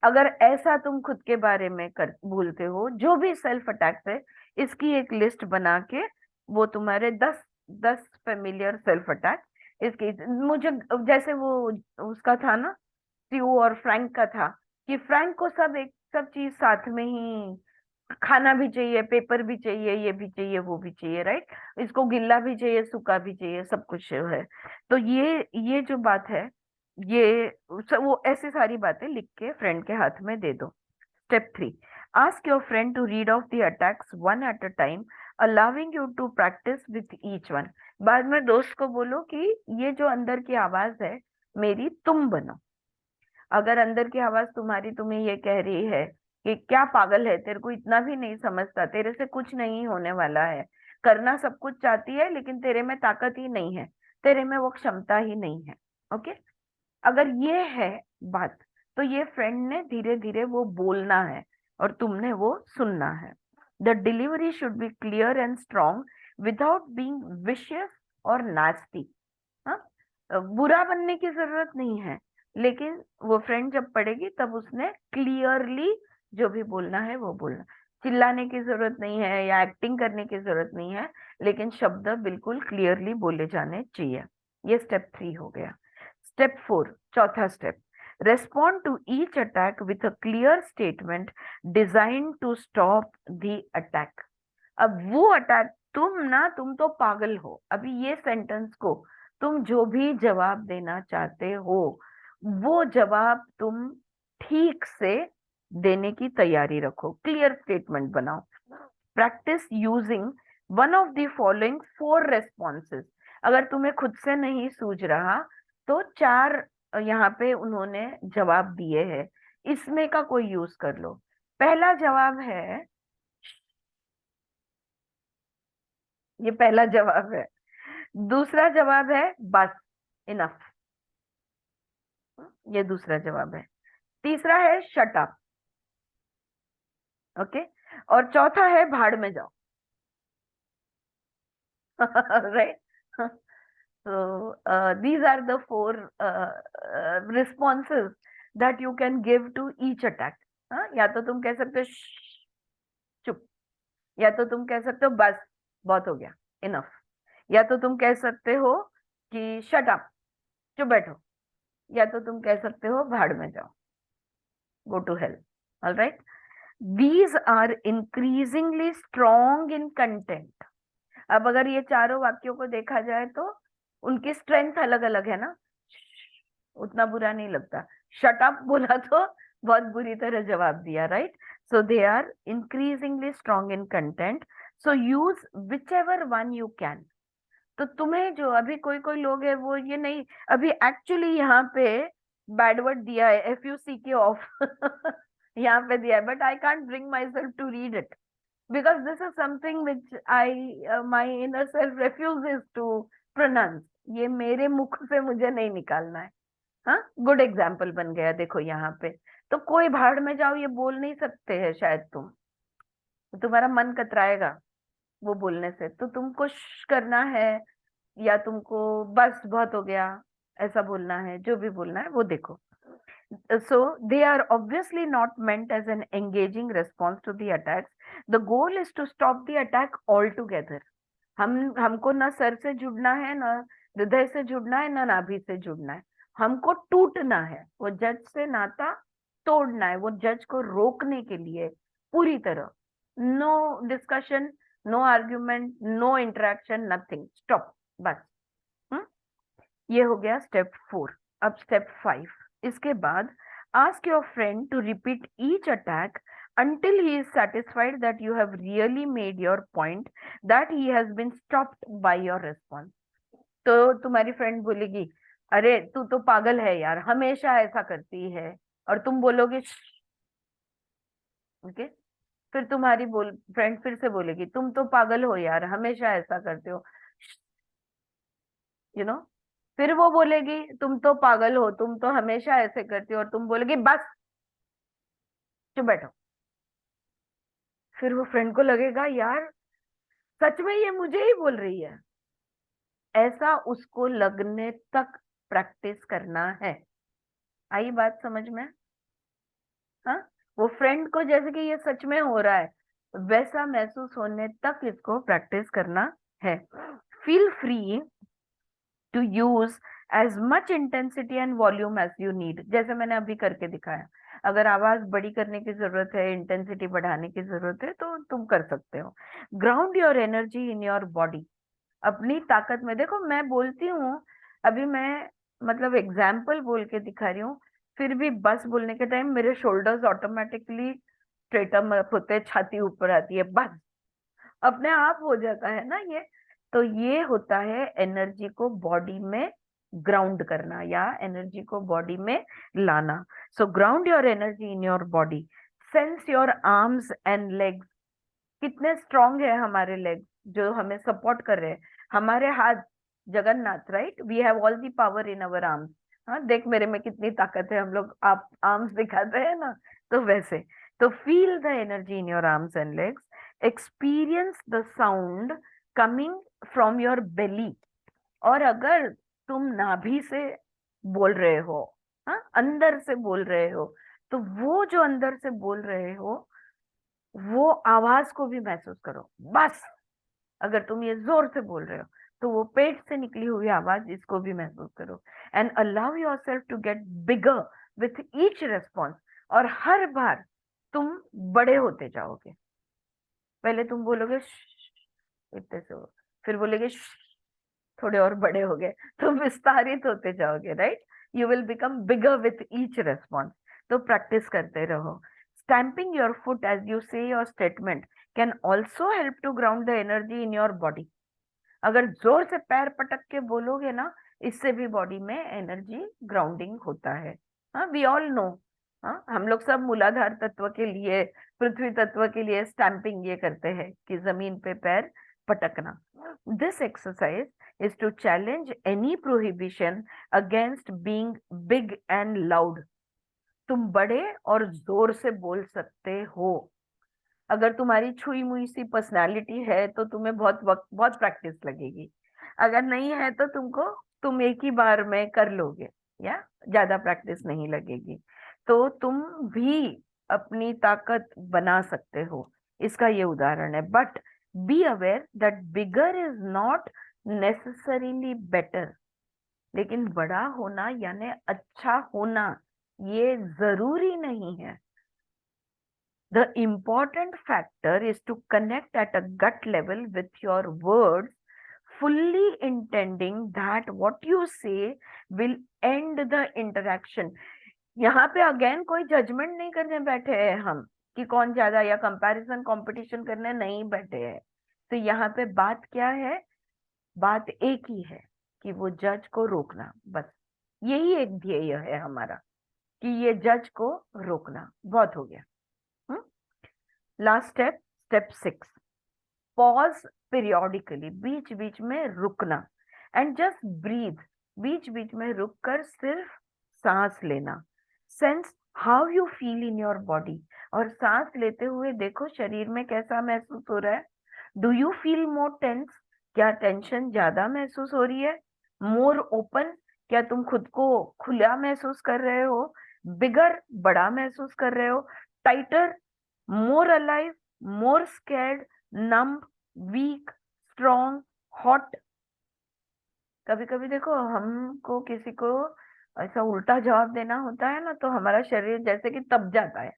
अगर ऐसा तुम खुद के बारे में कर बोलते हो, जो भी सेल्फ अटैक्स है, इसकी एक लिस्ट बना के, वो तुम्हारे 10 फेमिलियर सेल्फ अटैक, इसकी मुझे, जैसे वो उसका था ना, स्टीव और फ्रैंक का था, कि फ्रैंक को सब चीज साथ में ही, खाना भी चाहिए, पेपर भी चाहिए, ये भी चाहिए, वो भी चाहिए, राइट। इसको गिल्ला भी चाहिए, सूखा भी चाहिए, सब कुछ है। तो ये जो बात है, ये वो ऐसी सारी बातें लिख के फ्रेंड के हाथ में दे दो। Step 3, ask your friend to read off the attacks one at a time, allowing you to practice with each one. बाद में दोस्त को बोलो कि ये जो अंदर की आवाज है मेरी, तुम बनो। अगर अंदर की आवाज तुम्हारी तुम्हें ये कह रही है कि क्या पागल है, तेरे को इतना भी नहीं समझता, तेरे से कुछ नहीं होने वाला है, करना सब कुछ चाहती है लेकिन तेरे में ताकत ही नहीं है, तेरे में वो क्षमता ही नहीं है, ओके। अगर ये है बात, तो ये फ्रेंड ने धीरे धीरे वो बोलना है और तुमने वो सुनना है। The delivery should be clear and strong without being vicious और नास्टी। हाँ, बुरा बनने की जरूरत नहीं है, लेकिन वो फ्रेंड जब पढ़ेगी तब उसने क्लियरली जो भी बोलना है वो बोलना। चिल्लाने की जरूरत नहीं है या एक्टिंग करने की जरूरत नहीं है, लेकिन शब्द बिल्कुल क्लियरली बोले जाने चाहिए। ये स्टेप 3 हो गया। स्टेप 4, चौथा step, respond to each attack with a clear statement design to stop the attack. अब वो अटैक, तुम तो पागल हो, अभी ये सेंटेंस को तुम जो भी जवाब देना चाहते हो, वो जवाब तुम ठीक से देने की तैयारी रखो, क्लियर स्टेटमेंट बनाओ। Practice using one of the following 4 responses. अगर तुम्हें खुद से नहीं सूझ रहा तो 4 यहाँ पे उन्होंने जवाब दिए हैं, इसमें का कोई यूज कर लो। पहला जवाब है, ये पहला जवाब है। दूसरा जवाब है बस, इनफ, ये दूसरा जवाब है। तीसरा है शट अप, ओके। और चौथा है भाड़ में जाओ। Right. So these are the 4 responses that you can give to each attack. हाँ, या तो तुम कह सकते हो चुप, या तो तुम कह सकते हो बस बहुत हो गया, इनफ, या तो तुम कह सकते हो कि शट अप, चुप बैठो, या तो तुम कह सकते हो भाड़ में जाओ, go to hell. Alright, these are increasingly strong in content. अब अगर ये चारों वाक्यों को देखा जाए तो उनकी स्ट्रेंथ अलग अलग है ना, उतना बुरा नहीं लगता। शट अप बोला तो बहुत बुरी तरह जवाब दिया, right. So they are increasingly strong in content, so use whichever one you can. तो तुम्हें जो अभी कोई कोई लोग है वो ये नहीं, अभी एक्चुअली यहाँ पे बैड वर्ड दिया है, FUCK ऑफ यहाँ पे दिया है, but I can't bring my self to read it because this is something which my inner self refuses to pronounce. ये मेरे मुख से मुझे नहीं निकालना है। हाँ, गुड एग्जाम्पल बन गया देखो यहाँ पे। तो कोई भाड़ में जाओ ये बोल नहीं सकते हैं शायद तुम, तो तुम्हारा मन कतराएगा वो बोलने से, तो तुमको करना है या तुमको बस बहुत हो गया ऐसा बोलना है, जो भी बोलना है वो देखो। So they are obviously not meant as an engaging response to the attacks. The goal is to stop the attack altogether. हमको ना सर से जुड़ना है, ना हृदय से जुड़ना है, ना नाभि से जुड़ना है, हमको टूटना है, वो जज से नाता तोड़ना है, वो जज को रोकने के लिए पूरी तरह। No discussion, no argument, no interaction, nothing, stop, बस। ये हो गया स्टेप 4। अब स्टेप 5, इसके बाद ask your friend to repeat each attack until he is satisfied that you have really made your point, that he has been stopped by your response. तो तुम्हारी friend बोलेगी, अरे तू तो पागल है यार, हमेशा ऐसा करती है, और तुम बोलोगे ओके। फिर तुम्हारी फ्रेंड फिर से बोलेगी, तुम तो पागल हो यार, हमेशा ऐसा करते हो, यू नो। फिर वो बोलेगी, तुम तो पागल हो, तुम तो हमेशा ऐसे करती हो, और तुम बोलेगी बस चुप बैठो। फिर वो फ्रेंड को लगेगा यार सच में ये मुझे ही बोल रही है, ऐसा उसको लगने तक प्रैक्टिस करना है। आई बात समझ में? हाँ, वो फ्रेंड को जैसे कि ये सच में हो रहा है वैसा महसूस होने तक इसको प्रैक्टिस करना है। Feel free to use as much intensity and volume as you need, जैसे मैंने अभी करके दिखाया। अगर आवाज बड़ी करने की जरूरत है, इंटेंसिटी बढ़ाने की जरूरत है, तो तुम कर सकते हो। Ground your energy in your body, अपनी ताकत में। देखो मैं बोलती हूँ, अभी मैं मतलब एग्जाम्पल बोल के दिखा रही हूँ, फिर भी बस बोलने के टाइम मेरे शोल्डर्स ऑटोमेटिकली स्ट्रेटम अप होते हैं, छाती ऊपर आती है, बस अपने आप हो जाता है ना ये। तो ये होता है एनर्जी को बॉडी में ग्राउंड करना या एनर्जी को बॉडी में लाना। So ground your energy in your body, sense your arms and legs, कितने स्ट्रांग है हमारे लेग्स जो हमें सपोर्ट कर रहे हैं। हमारे हाथ Jagannath, right, we have all the power in our arms. हाँ, देख मेरे में कितनी ताकत है, हम लोग आप आर्म्स दिखाते हैं ना, तो वैसे। तो feel the energy in your arms and legs, experience the sound coming from your belly. और अगर तुम नाभि से बोल रहे हो, हाँ, अंदर से बोल रहे हो, तो वो जो अंदर से बोल रहे हो वो आवाज को भी महसूस करो। बस अगर तुम ये जोर से बोल रहे हो तो वो पेट से निकली हुई आवाज, इसको भी महसूस करो। And allow yourself to get bigger with each response. और हर बार तुम बड़े होते जाओगे। पहले तुम बोलोगे इतने से, फिर बोलोगे थोड़े और बड़े हो गए, तुम विस्तारित होते जाओगे, right. You will become bigger with each response. तो प्रैक्टिस करते रहो। Stamping your foot as you say your statement can also help to ground the energy in your body. अगर जोर से पैर पटक के बोलोगे ना, इससे भी बॉडी में एनर्जी ग्राउंडिंग होता है। हाँ, वी ऑल नो। हाँ, हम लोग सब मूलाधार तत्व के लिए, पृथ्वी तत्व के लिए स्टैंपिंग ये करते हैं कि जमीन पे पैर पटकना। This exercise is to challenge any prohibition against being big and loud. तुम बड़े और जोर से बोल सकते हो। अगर तुम्हारी छुई मुई सी पर्सनालिटी है तो तुम्हें बहुत वक्त, बहुत प्रैक्टिस लगेगी। अगर नहीं है तो तुम एक ही बार में कर लोगे या ज्यादा प्रैक्टिस नहीं लगेगी। तो तुम भी अपनी ताकत बना सकते हो, इसका ये उदाहरण है। But be aware that bigger is not necessarily better. लेकिन बड़ा होना यानी अच्छा होना ये जरूरी नहीं है। The important factor is to connect at a gut level with your words, fully intending that what you say will end the interaction. यहाँ पे अगेन कोई जजमेंट नहीं करने बैठे हैं हम कि कौन ज्यादा, या कंपैरिजन कंपटीशन करने नहीं बैठे हैं। तो यहाँ पे बात क्या है? बात एक ही है कि वो जज को रोकना। बस यही एक ध्येय है हमारा कि ये जज को रोकना। बहुत हो गया। Last step, step 6, pause periodically, बीच बीच में रुकना। एंड जस्ट ब्रीथ, बीच बीच में रुक कर सिर्फ सांस लेना। Sense how you feel in your body, और सांस लेते हुए देखो शरीर में कैसा महसूस हो रहा है। Do you feel more tense, क्या टेंशन ज्यादा महसूस हो रही है? मोर ओपन, क्या तुम खुद को खुला महसूस कर रहे हो? बिगर, बड़ा महसूस कर रहे हो? टाइटर, more alive, more scared, numb, weak, strong, hot। कभी कभी देखो हमको किसी को ऐसा उल्टा जवाब देना होता है ना, तो हमारा शरीर जैसे कि तप जाता है,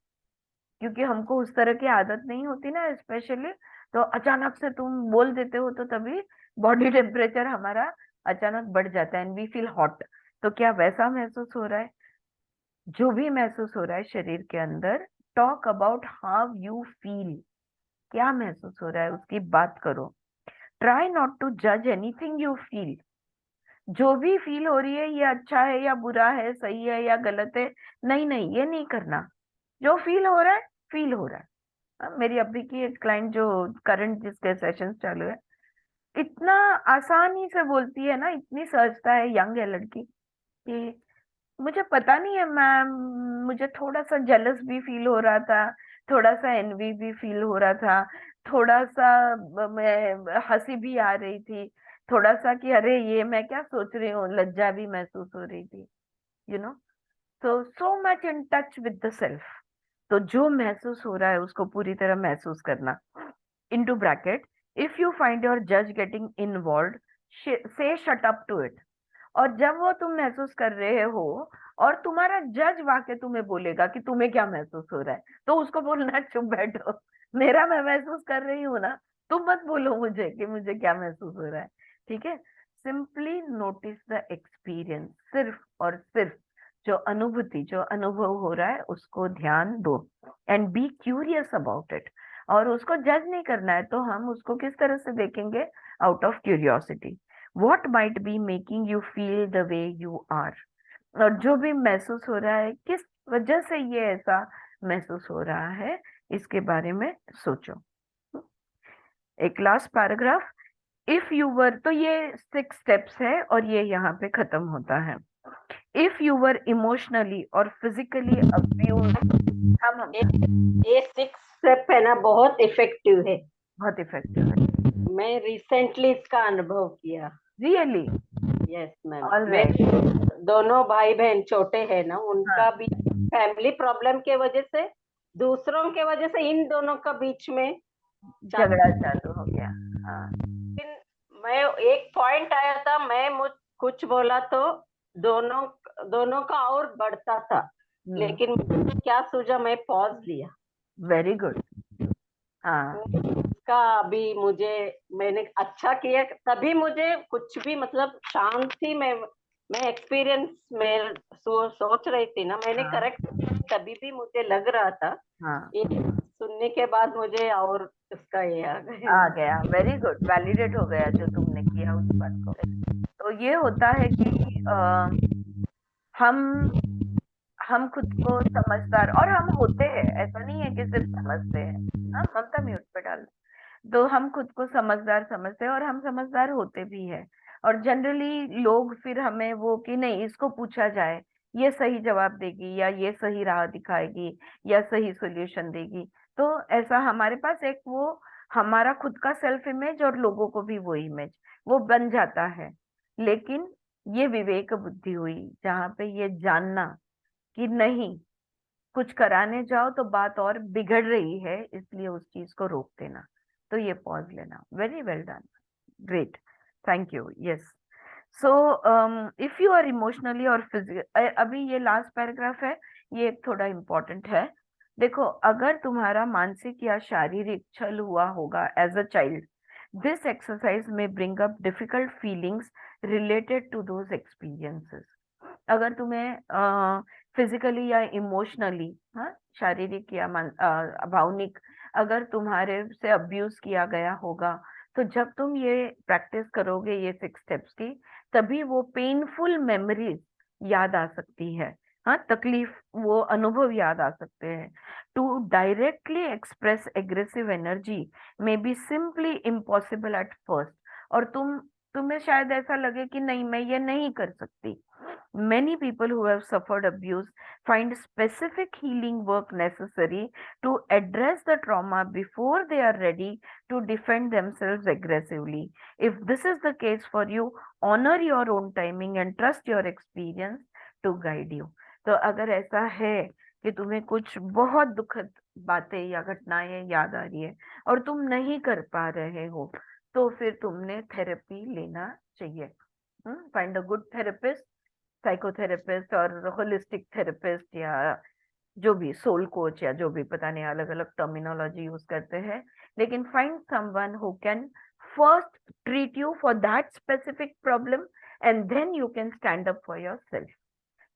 क्योंकि हमको उस तरह की आदत नहीं होती ना स्पेशली। तो अचानक से तुम बोल देते हो तो तभी बॉडी टेम्परेचर हमारा अचानक बढ़ जाता है एंड वी फील हॉट। तो क्या वैसा महसूस हो रहा है? जो भी महसूस हो रहा है शरीर के अंदर, talk about how you feel, क्या महसूस हो रहा है उसकी बात करो। ट्राई नॉट टू जज एनीथिंग यू फील। जो भी फील हो रही है, ये अच्छा है या बुरा है, सही है या गलत है, नहीं नहीं, ये नहीं करना। जो फील हो रहा है, फील हो रहा है। मेरी अभी की एक क्लाइंट जो करंट जिसके सेशंस चालू है, इतना आसानी से बोलती है ना, इतनी सहजता है, यंग है लड़की, कि मुझे पता नहीं है मैम, मुझे थोड़ा सा जेलस भी फील हो रहा था, थोड़ा सा एनवी भी फील हो रहा था, थोड़ा सा मैं हंसी भी आ रही थी, थोड़ा सा कि अरे ये मैं क्या सोच रही हूँ, लज्जा भी महसूस हो रही थी, you know. so much in touch with the self. तो जो महसूस हो रहा है उसको पूरी तरह महसूस करना. into bracket, if you find your judge getting involved, say shut up to it. और जब वो तुम महसूस कर रहे हो और तुम्हारा जज वाके तुम्हें बोलेगा कि तुम्हें क्या महसूस हो रहा है, तो उसको बोलना चुप बैठो, मेरा मैं महसूस कर रही हूँ ना, तुम मत बोलो मुझे कि मुझे क्या महसूस हो रहा है. ठीक है. सिंपली नोटिस द एक्सपीरियंस, सिर्फ और सिर्फ जो अनुभूति, जो अनुभव हो रहा है उसको ध्यान दो and be curious about it. और उसको जज नहीं करना है, तो हम उसको किस तरह से देखेंगे? Out of curiosity. what might be making you feel the way you are. और जो भी महसूस हो रहा है, किस वजह से ये ऐसा महसूस हो रहा है, इसके बारे में सोचो. एक last paragraph. If you were, तो ये 6 स्टेप्स है और ये यहाँ पे खत्म होता है. इफ यू वर इमोशनली और फिजिकली अब्यूज, हम ये 6 स्टेप है ना, बहुत इफेक्टिव है. बहुत इफेक्टिव है. मैं रिसेंटली इसका अनुभव किया. रियली? Yes ma'am. ऑलराइट. दोनों भाई बहन छोटे हैं ना, उनका हाँ. भी फैमिली प्रॉब्लम के वजह से, दूसरों के वजह से इन दोनों का बीच में झगड़ा चालू हो गया. हाँ. लेकिन मैं एक पॉइंट आया था, मैं कुछ बोला तो दोनों का और बढ़ता था. लेकिन मुझे क्या सूझा, मैं पॉज लिया. Very good. हाँ. का अभी मैंने अच्छा किया, तभी मुझे कुछ भी मतलब शांति में मैं एक्सपीरियंस में सोच रही थी ना, मैंने हाँ. करेक्ट, तभी भी मुझे लग रहा था. हाँ. ये सुनने के बाद मुझे और उसका ये आ गया. Very good. वैलिडेट हो गया जो तुमने किया उस बात को. तो ये होता है कि हम खुद को समझदार, और हम होते हैं, ऐसा नहीं है कि सिर्फ समझते हैं. हाँ, ममता म्यूट पे डाल. तो हम खुद को समझदार समझते हैं और हम समझदार होते भी हैं. और जनरली लोग फिर हमें वो कि नहीं, इसको पूछा जाए, ये सही जवाब देगी या ये सही राह दिखाएगी या सही सोल्यूशन देगी. तो ऐसा हमारे पास एक वो हमारा खुद का सेल्फ इमेज और लोगों को भी वो इमेज वो बन जाता है. लेकिन ये विवेक बुद्धि हुई जहाँ पे ये जानना कि नहीं, कुछ कराने जाओ तो बात और बिगड़ रही है, इसलिए उस चीज को रोक देना. तो ये पॉज लेना. Very well done. Great. Thank you. Yes. So if you are emotionally और फिजिकल, अभी ये लास्ट पैराग्राफ है, ये थोड़ा इम्पोर्टेंट है. देखो, अगर तुम्हारा मानसिक या शारीरिक छल हुआ होगा as a child, this exercise may bring up difficult feelings related to those experiences. अगर तुम्हें फिजिकली या इमोशनली, हाँ, शारीरिक या भावनिक, अगर तुम्हारे से अब्यूज किया गया होगा, तो जब तुम ये प्रैक्टिस करोगे ये 6 स्टेप्स की, तभी वो पेनफुल मेमोरीज याद आ सकती है. हाँ, तकलीफ, वो अनुभव याद आ सकते हैं. To directly express aggressive energy may be simply impossible at first. और तुम्हें शायद ऐसा लगे कि नहीं, मैं ये नहीं कर सकती. Many people who have suffered abuse find specific healing work necessary to address the trauma before they are ready to defend themselves aggressively. If this is the case for you, honor your own timing and trust your experience to guide you. तो अगर ऐसा है कि तुम्हें कुछ बहुत दुखद बातें या घटनाएं याद आ रही है और तुम नहीं कर पा रहे हो, तो फिर तुमने थेरेपी लेना चाहिए. Find a good therapist, psychotherapist और होलिस्टिक थेरेपिस्ट, या जो भी सोल कोच, या जो भी, पता नहीं, अलग अलग टर्मिनोलॉजी यूज करते हैं. लेकिन find someone who can first treat you for that specific problem and then you can stand up for yourself.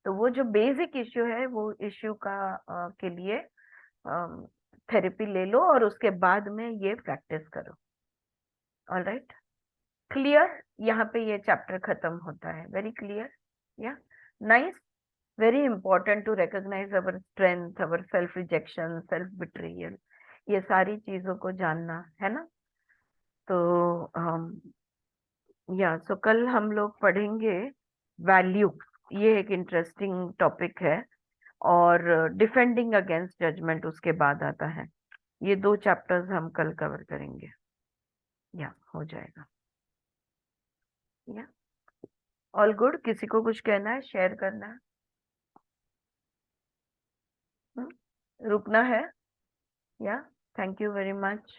तो वो जो बेसिक इश्यू है, वो इश्यू का के लिए थेरेपी ले लो और उसके बाद में ये प्रैक्टिस करो. ऑलराइट. क्लियर? यहाँ पे ये चैप्टर खत्म होता है. Very clear? Yeah, nice. Very important to recognize our strength, our self rejection, self betrayal. ये सारी चीजों को जानना है ना. तो सो कल हम लोग पढ़ेंगे वैल्यू. ये एक इंटरेस्टिंग टॉपिक है. और डिफेंडिंग अगेंस्ट जजमेंट उसके बाद आता है. ये 2 चैप्टर्स हम कल कवर करेंगे. हो जाएगा. All good? किसी को कुछ कहना है, शेयर करना है? रुकना है? या थैंक यू वेरी मच.